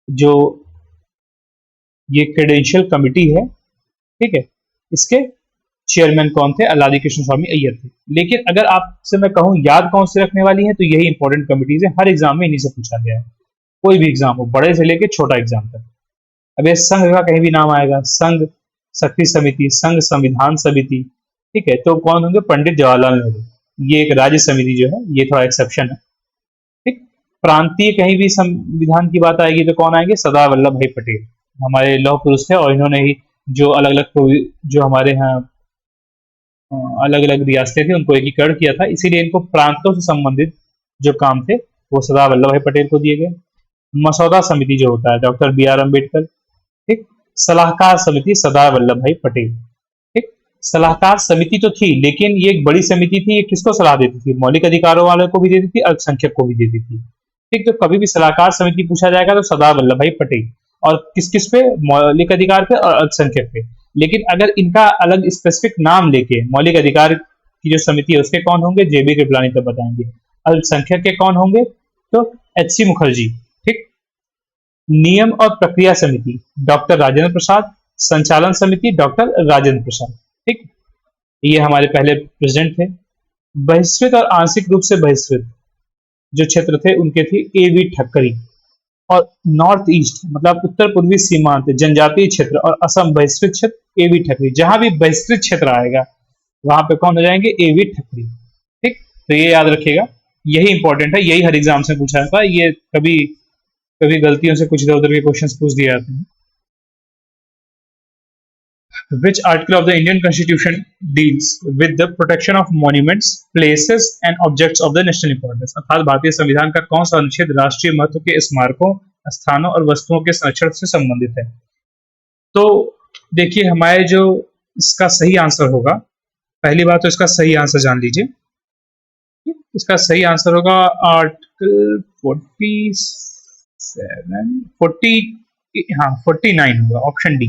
जो ये क्रेडेंशियल कमिटी है, ठीक है, इसके चेयरमैन कौन थे? अल्लादी कृष्ण स्वामी अय्यर थे। लेकिन अगर आपसे मैं कहूं याद कौन से रखने वाली है, तो यही इंपॉर्टेंट कमिटीज है, हर एग्जाम में इन्हीं से पूछा गया है, कोई भी एग्जाम हो, बड़े से लेकर छोटा एग्जाम तक। अब ये संघ का कहीं भी नाम आएगा, संघ शक्ति समिति, संघ संविधान समिति, ठीक है, तो कौन होंगे? पंडित जवाहरलाल नेहरू। ये एक राज्य समिति जो है, ये थोड़ा एक्सेप्शन है। ठीक, प्रांतीय कहीं भी संविधान की बात आएगी तो कौन आएंगे? सरदार वल्लभ भाई पटेल, हमारे लौह पुरुष थे और इन्होंने ही जो अलग अलग जो हमारे यहाँ अलग अलग रियासतें थी उनको एकीकरण किया था, इसीलिए इनको प्रांतों से संबंधित जो काम थे वो सरदार वल्लभ भाई पटेल को दिए गए। मसौदा समिति जो होता है, डॉक्टर बी आर अम्बेडकर। ठीक, सलाहकार समिति सरदार वल्लभ भाई पटेल। ठीक, सलाहकार समिति तो थी, लेकिन ये एक बड़ी समिति थी। ये किसको सलाह देती थी? मौलिक अधिकारों वाले को भी देती थी, अल्पसंख्यक को भी देती थी। ठीक, तो कभी भी सलाहकार समिति पूछा जाएगा तो सरदार वल्लभ भाई पटेल, और किस किस पे? मौलिक अधिकार पे और अल्पसंख्यक पे। लेकिन अगर इनका अलग स्पेसिफिक नाम लेके मौलिक अधिकार की जो समिति है उसके कौन होंगे? जेबी कृपलानी तब बताएंगे। अल्पसंख्यक के कौन होंगे? तो एच सी मुखर्जी। ठीक, नियम और प्रक्रिया समिति डॉक्टर राजेंद्र प्रसाद, संचालन समिति डॉक्टर राजेंद्र प्रसाद। ठीक, ये हमारे पहले प्रेसिडेंट थे। बहिष्कृत और आंशिक रूप से बहिष्कृत जो क्षेत्र थे उनके थे ए वी ठक्करी। और नॉर्थ ईस्ट मतलब उत्तर पूर्वी सीमांत जनजातीय क्षेत्र और असम बहिष्कृत क्षेत्र ए वी ठक्करी। जहां भी बहिष्कृत क्षेत्र आएगा वहां पे कौन हो जाएंगे? A V Thakkar. ठीक, तो ये याद रखिएगा, यही इंपॉर्टेंट है, यही हर एग्जाम से पूछा जाता है। ये कभी कभी गलतियों से कुछ इधर उधर के क्वेश्चंस पूछ दिए जाते हैं। Which article of the Indian Constitution deals with the protection of monuments, places and objects of the national importance? अर्थात भारतीय संविधान का कौन सा अनुच्छेद राष्ट्रीय महत्व के स्मारकों, स्थानों और वस्तुओं के संरक्षण से संबंधित है? तो देखिए, हमारे जो इसका सही आंसर होगा, पहली बात तो इसका सही आंसर जान लीजिए। इसका सही आंसर होगा आर्टिकल 49 होगा, ऑप्शन डी।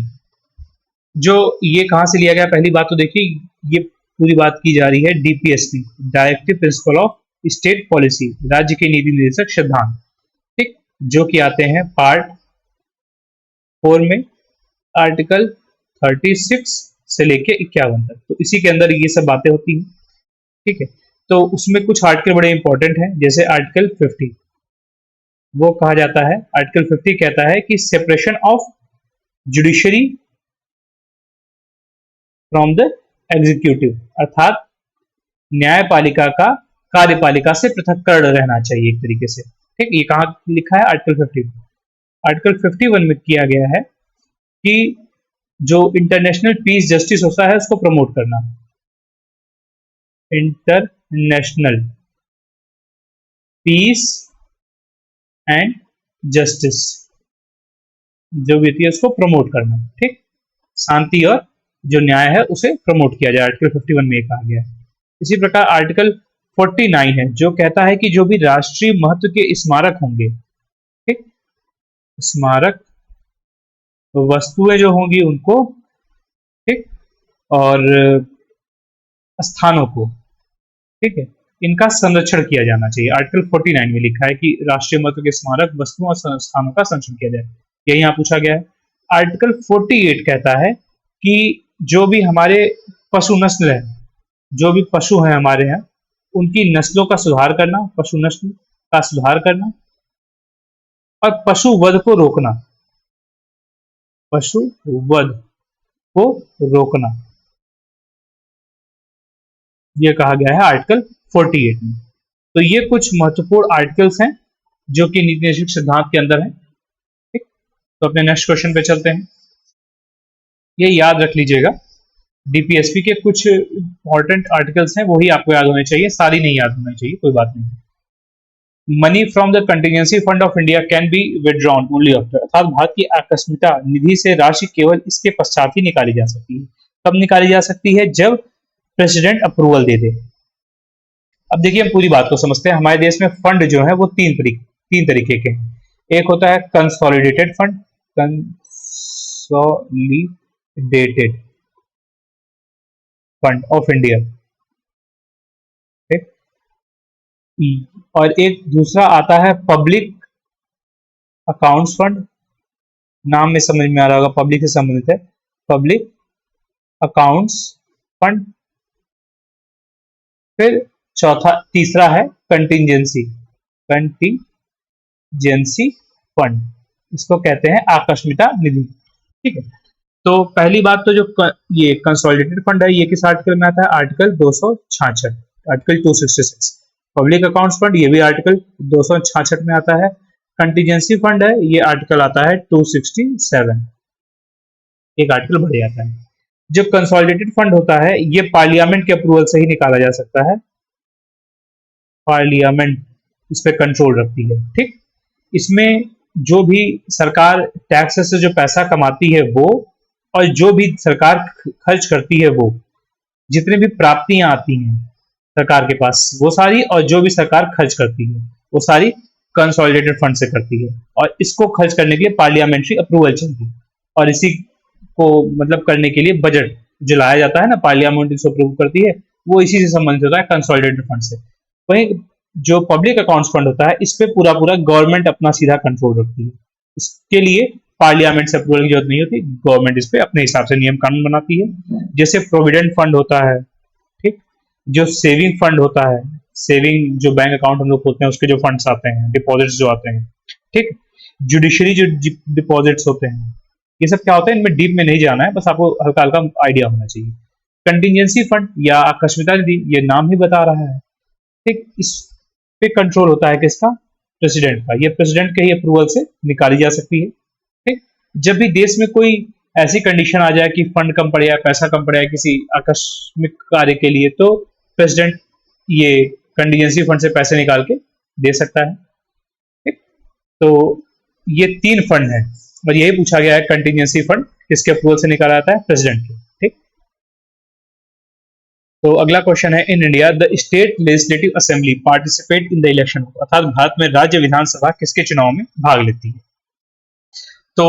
जो ये कहां से लिया गया? पहली बात तो देखिए, ये पूरी बात की जा रही है DPSP, directive principle of state policy, राज्य के नीति निर्देशक सिद्धांत। ठीक, जो कि आते हैं पार्ट 4 में, आर्टिकल 36 से लेके 51 तक। तो इसी के अंदर ये सब बातें होती हैं। ठीक है, तो उसमें कुछ आर्टिकल बड़े इंपॉर्टेंट हैं, जैसे आर्टिकल 50। वो कहा जाता है, आर्टिकल 50 कहता है कि separation of judiciary from the executive, अर्थात न्यायपालिका का कार्यपालिका से पृथक्करण रहना चाहिए एक तरीके से। ठीक, ये कहाँ लिखा है? आर्टिकल 50। आर्टिकल 51 में किया गया है कि जो इंटरनेशनल पीस जस्टिस होता है उसको प्रमोट करना, इंटरनेशनल पीस एंड जस्टिस जो भी थी उसको प्रमोट करना। ठीक, शांति और जो न्याय है उसे प्रमोट किया जाए, आर्टिकल 51 में कहा गया है। इसी प्रकार आर्टिकल 49 है जो कहता है कि जो भी राष्ट्रीय महत्व के स्मारक होंगे, ठीक, स्मारक वस्तुएं जो होंगी उनको, ठीक, और स्थानों को, ठीक है, इनका संरक्षण किया जाना चाहिए। आर्टिकल 49 में लिखा है कि राष्ट्रीय महत्व के स्मारक वस्तुओं और स्थानों का संरक्षण किया जाए, यही यहाँ पूछा गया है। आर्टिकल 48 कहता है कि जो भी हमारे पशु नस्ल है, जो भी पशु हैं हमारे यहाँ, उनकी नस्लों का सुधार करना, पशु नस्ल का सुधार करना और पशु वध को रोकना, पशु वध को रोकना, ये कहा गया है आर्टिकल 48 में। तो ये कुछ महत्वपूर्ण आर्टिकल्स हैं जो कि नीति निर्देशक सिद्धांत के अंदर है। ठीक, तो अपने नेक्स्ट क्वेश्चन पे चलते हैं। ये याद रख लीजिएगा, डीपीएसपी के कुछ इंपॉर्टेंट आर्टिकल्स हैं, वही आपको याद होने चाहिए, सारी नहीं याद होनी चाहिए, कोई बात नहीं। Money from the contingency fund of India can be withdrawn only after, अर्थात भारत की आकस्मिकता निधि से राशि केवल इसके पश्चात ही निकाली जा सकती है। कब निकाली जा सकती है? जब प्रेसिडेंट अप्रूवल दे दे। अब देखिए हम पूरी बात को समझते हैं। हमारे देश में फंड जो है वो तीन तरीके के हैं। एक होता है consolidated fund, consolidated fund of India, और एक दूसरा आता है पब्लिक अकाउंट्स फंड। नाम में समझ में आ रहा होगा, पब्लिक से संबंधित है, पब्लिक अकाउंट्स फंड। फिर तीसरा है कंटिजेंसी फंड, इसको कहते हैं आकस्मिकता निधि। ठीक है, तो पहली बात तो जो ये कंसोलिडेटेड फंड है, ये किस आर्टिकल में आता है? Article 266, article 266। Public accounts fund, ये भी आर्टिकल 266 में आता है। कंटिजेंसी फंड है, ये आर्टिकल आता है 267, एक आर्टिकल बढ़ जाता है। जो कंसोलिडेटेड फंड होता है, ये पार्लियामेंट के अप्रूवल से ही निकाला जा सकता है, पार्लियामेंट इस पे कंट्रोल रखती है। ठीक, इसमें जो भी सरकार टैक्स से जो पैसा कमाती है वो, और जो भी सरकार खर्च करती है वो, जितनी भी प्राप्तियां आती हैं सरकार के पास वो सारी, और जो भी सरकार खर्च करती है वो सारी कंसोलिडेटेड फंड से करती है, और इसको खर्च करने के लिए पार्लियामेंट्री अप्रूवल चाहिए। और इसी को मतलब करने के लिए बजट जो लाया जाता है ना, पार्लियामेंट इसको अप्रूव करती है, वो इसी से संबंधित होता है, कंसोलिडेटेड फंड से। वहीं जो पब्लिक अकाउंट्स फंड होता है, इस पे पूरा गवर्नमेंट अपना सीधा कंट्रोल रखती है। इसके लिए पार्लियामेंट से अप्रूवल की जरूरत नहीं होती, गवर्नमेंट इस पे अपने हिसाब से नियम कानून बनाती है। जैसे प्रोविडेंट फंड होता है, ठीक, जो सेविंग फंड होता है, सेविंग जो बैंक अकाउंट हम लोग खोलते हैं उसके जो फंड्स आते हैं, डिपॉजिट्स जो आते हैं, ठीक, जुडिशरी जो डिपॉजिट्स होते हैं, ये सब क्या होता है, इनमें डीप में नहीं जाना है, बस आपको हल्का हल्का आइडिया होना चाहिए। कंटिजेंसी फंड या आकस्मिकता निधि, ये नाम ही बता रहा है, ठीक, इस पे कंट्रोल होता है किसका? प्रेसिडेंट का। ये प्रेसिडेंट के ही अप्रूवल से निकाली जा सकती है। ठीक, जब भी देश में कोई ऐसी कंडीशन आ जाए कि फंड कम पड़ जाए, पैसा कम पड़ जाए किसी आकस्मिक कार्य के लिए, तो प्रेसिडेंट ये कंटिजेंसी फंड से पैसे निकाल के दे सकता है। ठीक, तो ये 3 फंड है, और यही पूछा गया है कंटिजेंसी फंड किसके अप्रूवल से निकाला जाता है? प्रेसिडेंट के। ठीक, तो अगला क्वेश्चन है, in India the state legislative assembly participate in the election, अर्थात भारत में राज्य विधानसभा किसके चुनाव में भाग लेती है? तो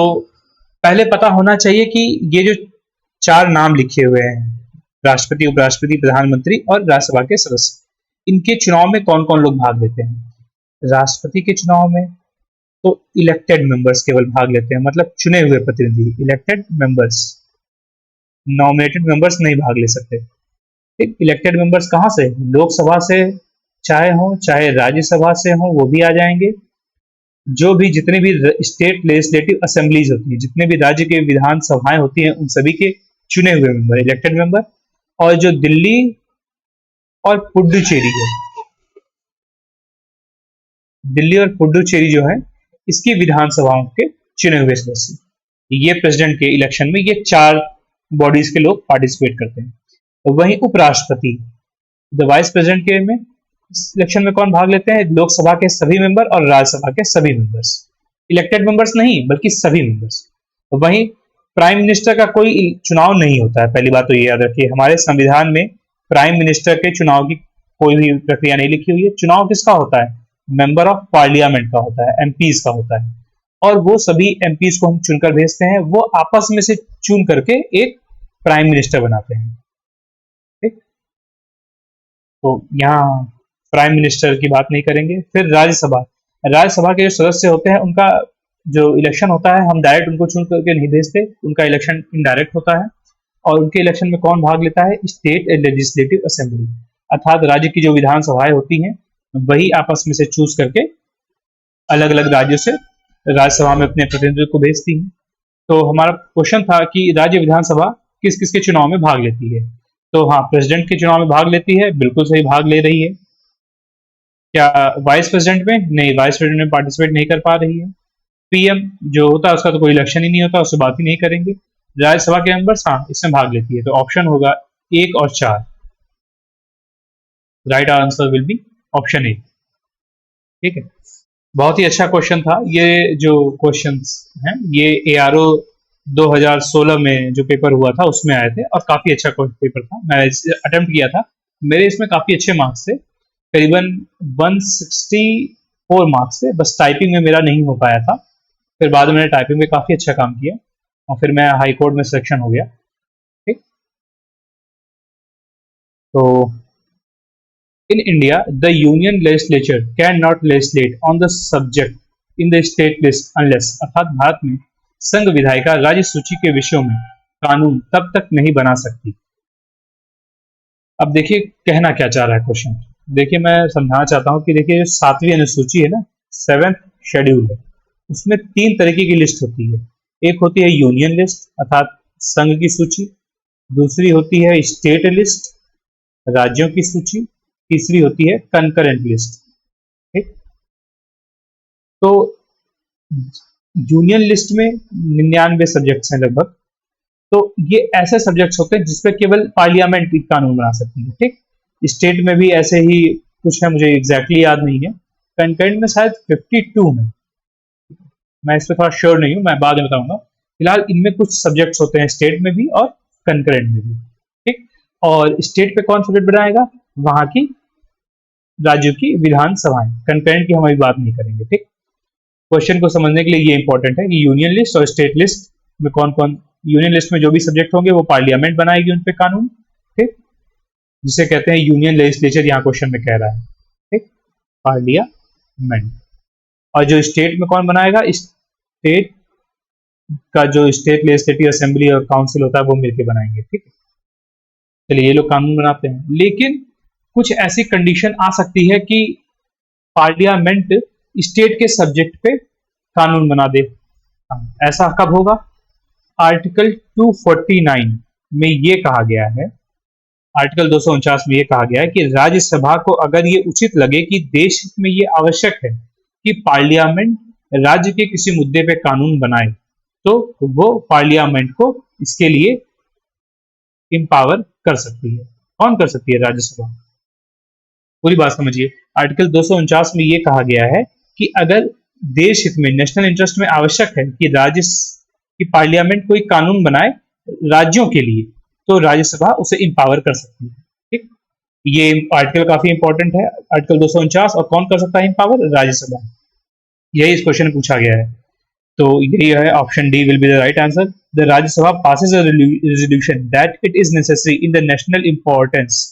पहले पता होना चाहिए कि ये जो 4 नाम लिखे हुए हैं, राष्ट्रपति, उपराष्ट्रपति, प्रधानमंत्री और राज्यसभा के सदस्य, इनके चुनाव में कौन कौन लोग भाग लेते हैं? राष्ट्रपति के चुनाव में तो इलेक्टेड मेंबर्स केवल भाग लेते हैं, मतलब चुने हुए प्रतिनिधि, इलेक्टेड मेंबर्स, नॉमिनेटेड मेंबर्स नहीं भाग ले सकते। ठीक, इलेक्टेड मेंबर्स कहाँ से? लोकसभा से चाहे हो, चाहे राज्यसभा से हो, वो भी आ जाएंगे। जो भी जितने भी स्टेट लेजिस्लेटिव असेंबलीज होती हैं, जितने भी राज्य के विधान सभाएं होती हैं, उन सभी के चुने हुए मेंबर, इलेक्टेड मेंबर। और जो दिल्ली और पुडुचेरी है, दिल्ली और पुडुचेरी जो है, इसकी विधानसभाओं के चुने हुए सदस्य, ये प्रेसिडेंट के इलेक्शन में ये 4 बॉडीज के लोग पार्टिसिपेट करते हैं। वहीं उपराष्ट्रपति, द वाइस प्रेसिडेंट के में इलेक्शन में कौन भाग लेते हैं? लोकसभा के सभी मेंबर और राज्यसभा के सभी मेंबर्स, इलेक्टेड मेंबर्स नहीं बल्कि सभी मेंबर्स। वहीं प्राइम मिनिस्टर का कोई चुनाव नहीं होता है, पहली बात तो ये याद रखिए, हमारे संविधान में प्राइम मिनिस्टर के चुनाव की कोई भी प्रक्रिया नहीं लिखी हुई है। चुनाव किसका होता है? मेंबर ऑफ पार्लियामेंट का होता है, एमपीज का होता है, और वो सभी एमपीज को हम चुनकर भेजते हैं, वो आपस में से चुन करके एक प्राइम मिनिस्टर बनाते हैं। ठीक, तो यहाँ प्राइम मिनिस्टर की बात नहीं करेंगे। फिर राज्यसभा, राज्यसभा के जो सदस्य होते हैं उनका जो इलेक्शन होता है, हम डायरेक्ट उनको चुन करके नहीं भेजते, उनका इलेक्शन इनडायरेक्ट होता है। और उनके इलेक्शन में कौन भाग लेता है? स्टेट लेजिस्लेटिव असेंबली, अर्थात राज्य की जो विधानसभाएं होती हैं वही आपस में से चूज करके अलग अलग राज्यों से राज्यसभा में अपने प्रतिनिधित्व को भेजती हैं। तो हमारा क्वेश्चन था कि राज्य विधानसभा किस किस के चुनाव में भाग लेती है? तो हाँ, प्रेसिडेंट के चुनाव में भाग लेती है, बिल्कुल सही भाग ले रही है। क्या वाइस प्रेसिडेंट में? नहीं, वाइस प्रेसिडेंट में पार्टिसिपेट नहीं कर पा रही है। पीएम जो होता है उसका तो कोई इलेक्शन ही नहीं होता, उससे बात ही नहीं करेंगे। राज्यसभा के मेंबर्स हाँ इसमें भाग लेती है, तो ऑप्शन होगा 1 और 4। Right answer will be option A. ठीक है, बहुत ही अच्छा क्वेश्चन था। ये जो क्वेश्चंस हैं ये एआरओ 2016 में जो पेपर हुआ था उसमें आए थे, और काफी अच्छा पेपर था। मैं अटेम्प्ट किया था, मेरे इसमें काफी अच्छे मार्क्स थे, करीबन 164 मार्क्स थे। बस टाइपिंग में मेरा नहीं हो पाया था, फिर बाद में मैंने टाइपिंग में काफी अच्छा काम किया और फिर मैं हाई कोर्ट में सिलेक्शन हो गया। ठीक, तो in India, the union legislature cannot legislate on the subject in the state list unless, अर्थात भारत में संघ विधायिका राज्य सूची के विषयों में कानून तब तक नहीं बना सकती। अब देखिए कहना क्या चाह रहा है क्वेश्चन, देखिए मैं समझाना चाहता हूँ कि देखिए जो 7वीं अनुसूची है ना, 7th शेड्यूल है, उसमें 3 तरीके की लिस्ट होती है। एक होती है यूनियन लिस्ट अर्थात संघ की सूची, दूसरी होती है स्टेट लिस्ट राज्यों की सूची, तीसरी होती है कंकरेंट लिस्ट। ठीक, तो यूनियन लिस्ट में 99 सब्जेक्ट्स हैं लगभग, तो ये ऐसे सब्जेक्ट्स होते हैं जिसपे केवल पार्लियामेंट कानून बना सकती है। ठीक, स्टेट में भी ऐसे ही कुछ है, मुझे एग्जैक्टली याद नहीं है। कंकरेंट में शायद 52 में, मैं इस पर थोड़ा श्योर नहीं हूँ, मैं बाद में बताऊंगा। फिलहाल इनमें कुछ सब्जेक्ट्स होते हैं स्टेट में भी और कंकरेंट में भी। ठीक, और स्टेट पे कौन सब्जेक्ट बनाएगा, वहां की राज्यों की विधानसभाएं। कंकरेंट की हम अभी बात नहीं करेंगे। ठीक, क्वेश्चन को समझने के लिए ये इंपॉर्टेंट है कि यूनियन लिस्ट और स्टेट लिस्ट में कौन कौन, यूनियन लिस्ट में जो भी सब्जेक्ट होंगे वो पार्लियामेंट बनाएगी उन पे कानून। ठीक, जिसे कहते हैं यूनियन लेजिस्लेचर, यहाँ क्वेश्चन में कह रहा है। ठीक, पार्लियामेंट। और जो स्टेट में कौन बनाएगा, स्टेट का जो स्टेट लेजिस्लेटिव असेंबली और काउंसिल होता है वो मिलकर बनाएंगे। ठीक, चलिए ये लोग कानून बनाते हैं, लेकिन कुछ ऐसी कंडीशन आ सकती है कि पार्लियामेंट स्टेट के सब्जेक्ट पे कानून बना दे। ऐसा कब होगा, आर्टिकल 249 में ये कहा गया है, आर्टिकल 249 में ये कहा गया है कि राज्यसभा को अगर ये उचित लगे कि देश में ये आवश्यक है कि पार्लियामेंट राज्य के किसी मुद्दे पे कानून बनाए, तो वो पार्लियामेंट को इसके लिए इम्पावर कर सकती है। कौन कर सकती है, राज्यसभा। पूरी बात समझिए, आर्टिकल 249 में ये कहा गया है कि अगर देश हित में, नेशनल इंटरेस्ट में आवश्यक है कि राज्य की पार्लियामेंट कोई कानून बनाए राज्यों के लिए, तो राज्यसभा उसे इम्पावर कर सकती है। ठीक, ये आर्टिकल काफी इंपॉर्टेंट है, आर्टिकल 249। और कौन कर सकता है इम्पावर, राज्यसभा। यही इस क्वेश्चन में पूछा गया है, तो यही है option D will be the right answer. The Rajya Sabha passes a resolution that it is necessary in the national importance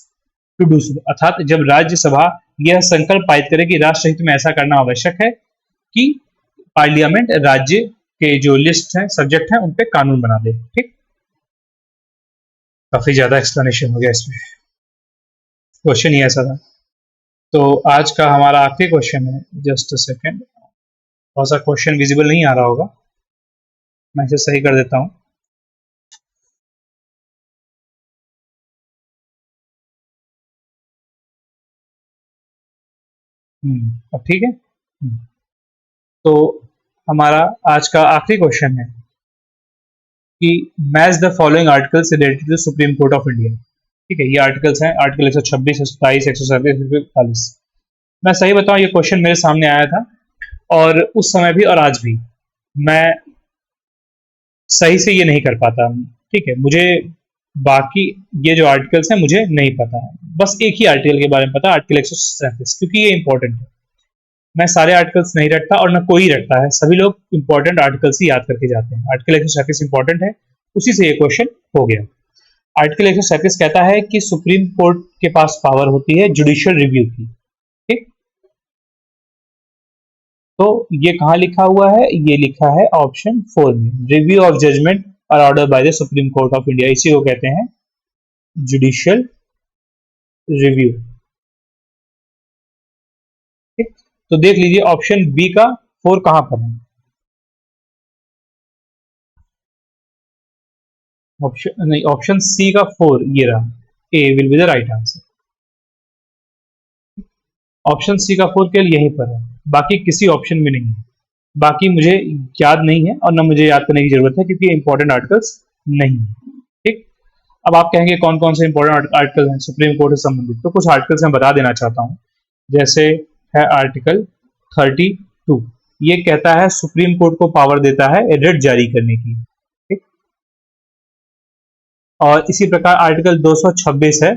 to do so, अर्थात जब राज्यसभा यह संकल्प पारित करे कि राष्ट्र हित में ऐसा करना आवश्यक है कि पार्लियामेंट राज्य के जो लिस्ट है, सब्जेक्ट है, उन पे कानून बना दे। ठीक, काफी ज्यादा एक्सप्लेनेशन हो गया इसमें, क्वेश्चन ही ऐसा था। तो आज का हमारा आखिरी क्वेश्चन है, जस्ट अ सेकेंड, थोड़ा सा क्वेश्चन विजिबल नहीं आ रहा होगा, मैं इसे सही कर देता हूँ। अब ठीक है। तो हमारा आज का आखिरी क्वेश्चन है कि match the following articles related to supreme court of India. ठीक है, ये आर्टिकल्स हैं, आर्टिकल 126, 127, 137, 141। मैं सही बताऊं, ये क्वेश्चन मेरे सामने आया था, और उस समय भी और आज भी मैं सही से ये नहीं कर पाता। ठीक है, मुझे बाकी ये जो आर्टिकल्स हैं मुझे नहीं पता, बस एक ही आर्टिकल के बारे में पता, आर्टिकल 137, क्योंकि ये इंपॉर्टेंट है। मैं सारे आर्टिकल्स नहीं रखता और न कोई रखता है, सभी लोग इंपॉर्टेंट आर्टिकल्स ही याद करके जाते हैं। आर्टिकल 137 इंपॉर्टेंट है, उसी से ये क्वेश्चन हो गया। आर्टिकल 137 कहता है कि सुप्रीम कोर्ट के पास पावर होती है जुडिशियल रिव्यू की। ठीक, तो ये कहाँ लिखा हुआ है, ये लिखा है ऑप्शन 4 में, रिव्यू ऑफ जजमेंट और order by the supreme court of India, इसी को कहते हैं जुडिशियल रिव्यू। ठीक, तो देख लीजिए ऑप्शन बी का 4 कहां पर है, ऑप्शन नहीं, ऑप्शन सी का 4 ये रहा, A will be the right answer. Option C का 4 केवल यहीं पर है, बाकी किसी ऑप्शन में नहीं है। बाकी मुझे याद नहीं है और ना मुझे याद करने की जरूरत है क्योंकि इंपॉर्टेंट आर्टिकल्स नहीं है। ठीक, अब आप कहेंगे कौन कौन से इंपॉर्टेंट आर्टिकल हैं सुप्रीम कोर्ट से संबंधित, तो कुछ आर्टिकल्स मैं बता देना चाहता हूँ। जैसे है आर्टिकल 32, ये कहता है सुप्रीम कोर्ट को पावर देता है रिट जारी करने की। ठीक, और इसी प्रकार आर्टिकल 226 है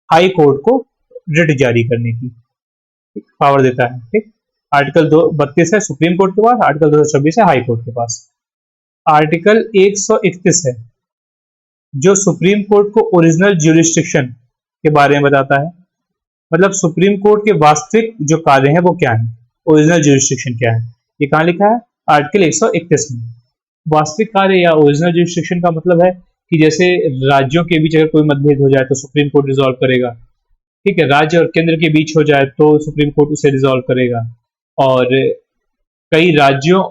हाई कोर्ट को रिट जारी करने की पावर देता है। ठीक, आर्टिकल 232 है सुप्रीम कोर्ट के पास, आर्टिकल 226 है हाई कोर्ट के पास। आर्टिकल 131 है जो सुप्रीम कोर्ट को ओरिजिनल ज्यूरिस्डिक्शन के बारे में बताता है, मतलब सुप्रीम कोर्ट के वास्तविक जो कार्य हैं वो क्या है, ओरिजिनल ज्यूरिस्डिक्शन क्या है, ये कहाँ लिखा है आर्टिकल 131 में। वास्तविक कार्य या ओरिजिनल ज्यूरिस्डिक्शन का मतलब है कि जैसे राज्यों के बीच अगर कोई मतभेद हो जाए तो सुप्रीम कोर्ट रिजॉल्व करेगा। ठीक है, राज्य और केंद्र के बीच हो जाए तो सुप्रीम कोर्ट उसे रिजॉल्व करेगा। और कई राज्यों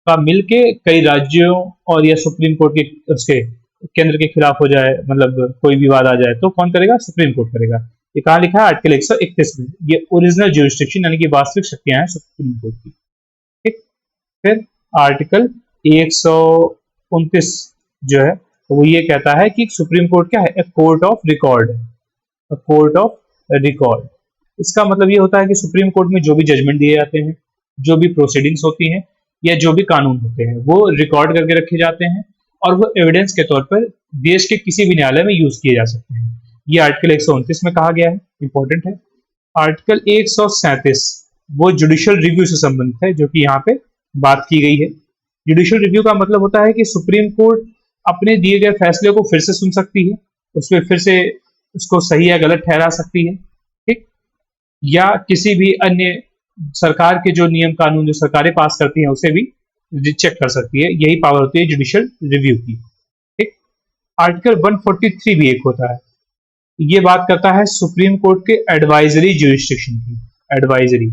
का मिलके कई राज्यों और या सुप्रीम कोर्ट के उसके केंद्र के खिलाफ हो जाए, मतलब कोई विवाद आ जाए तो कौन करेगा, सुप्रीम कोर्ट करेगा। ये कहाँ लिखा है आर्टिकल 131 में। ये ओरिजिनल ज्यूरिस्डिक्शन यानी कि वास्तविक शक्तियां हैं सुप्रीम कोर्ट की। ठीक, फिर आर्टिकल 129 जो है वो ये कहता है कि सुप्रीम कोर्ट क्या है, court of record. Court of record, इसका मतलब ये होता है कि सुप्रीम कोर्ट में जो भी जजमेंट दिए जाते हैं, जो भी प्रोसीडिंग्स होती हैं या जो भी कानून होते हैं वो रिकॉर्ड करके रखे जाते हैं और वो एविडेंस के तौर पर देश के किसी भी न्यायालय में यूज किए जा सकते हैं। ये आर्टिकल 129 में कहा गया है, इंपॉर्टेंट है। आर्टिकल 137 वो जुडिशियल रिव्यू से संबंधित है जो कि यहाँ पे बात की गई है। जुडिशियल रिव्यू का मतलब होता है कि सुप्रीम कोर्ट अपने दिए गए फैसले को फिर से सुन सकती है, उसमें फिर से उसको सही या गलत ठहरा सकती है। ठीक, या किसी भी अन्य सरकार के जो नियम कानून जो सरकारें पास करती हैं उसे भी चेक कर सकती है, यही पावर होती है जुडिशियल रिव्यू की। ठीक, आर्टिकल 143 भी एक होता है, ये बात करता है सुप्रीम कोर्ट के एडवाइजरी ज्यूरिस्डिक्शन की। एडवाइजरी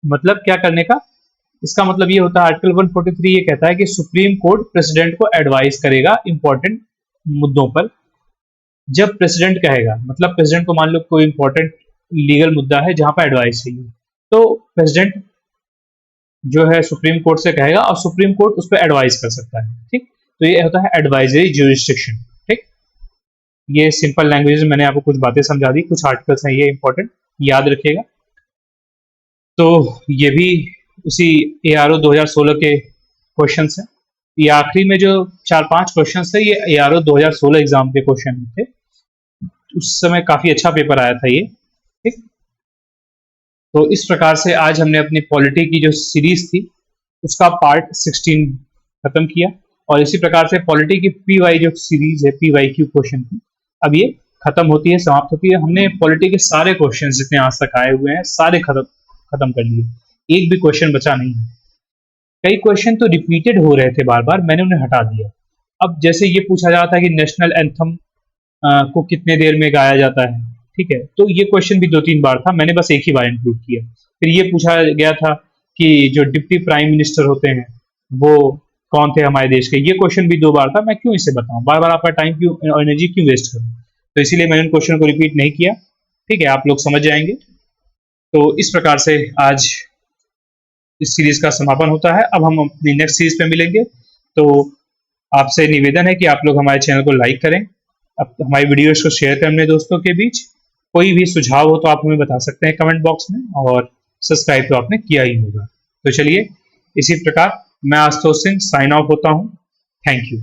मतलब क्या करने का, इसका मतलब ये होता है आर्टिकल 143 ये कहता है कि सुप्रीम कोर्ट प्रेसिडेंट को एडवाइस करेगा इंपॉर्टेंट मुद्दों पर। जब प्रेसिडेंट कहेगा, मतलब प्रेसिडेंट को मान लो कोई इंपॉर्टेंट लीगल मुद्दा है जहां पर एडवाइस चाहिए, तो प्रेसिडेंट जो है सुप्रीम कोर्ट से कहेगा और सुप्रीम कोर्ट उस पर एडवाइस कर सकता है। ठीक, तो ये होता है एडवाइजरी ज्यूरिस्डिक्शन। ठीक, ये सिंपल लैंग्वेज में मैंने आपको कुछ बातें समझा दी, कुछ आर्टिकल्स हैं ये इंपॉर्टेंट, याद रखिएगा। तो ये भी उसी ARO 2016 के क्वेश्चन हैं। ये आखिरी में जो 4-5 क्वेश्चन थे ये ARO 2016 एग्जाम के क्वेश्चन थे, उस समय काफी अच्छा पेपर आया था ये। ठीक, तो इस प्रकार से आज हमने अपनी पॉलिटी की जो सीरीज थी उसका पार्ट 16 खत्म किया और इसी प्रकार से पॉलिटी की PY जो सीरीज है PYQ क्वेश्चन की अब ये खत्म होती है, समाप्त होती है। हमने पॉलिटी के सारे क्वेश्चन जितने आज तक आए हुए हैं सारे खत्म कर लिए, एक भी क्वेश्चन बचा नहीं है। कई क्वेश्चन तो रिपीटेड हो रहे थे बार बार, मैंने उन्हें हटा दिया। अब जैसे ये पूछा जाता है कि नेशनल एंथम को कितने देर में गाया जाता है, ठीक है, तो ये क्वेश्चन भी 2-3 बार था, मैंने बस एक ही बार इंक्लूड किया। फिर ये पूछा गया था कि जो डिप्टी प्राइम मिनिस्टर होते हैं वो कौन थे हमारे देश के, ये क्वेश्चन भी 2 बार था। मैं क्यों इसे बताऊं, बार बार आपका टाइम क्यों और एनर्जी क्यों वेस्ट करूं, तो इसीलिए मैंने उन क्वेश्चन को रिपीट नहीं किया। ठीक है, आप लोग समझ जाएंगे। तो इस प्रकार से आज इस सीरीज का समापन होता है। अब हम अपनी नेक्स्ट सीरीज पे मिलेंगे, तो आपसे निवेदन है कि आप लोग हमारे चैनल को लाइक करें, अब हमारी वीडियोस को शेयर करें अपने दोस्तों के बीच। कोई भी सुझाव हो तो आप हमें बता सकते हैं कमेंट बॉक्स में, और सब्सक्राइब तो आपने किया ही होगा। तो चलिए, इसी प्रकार मैं आशुतोष सिंह साइन ऑफ होता हूँ। Thank you.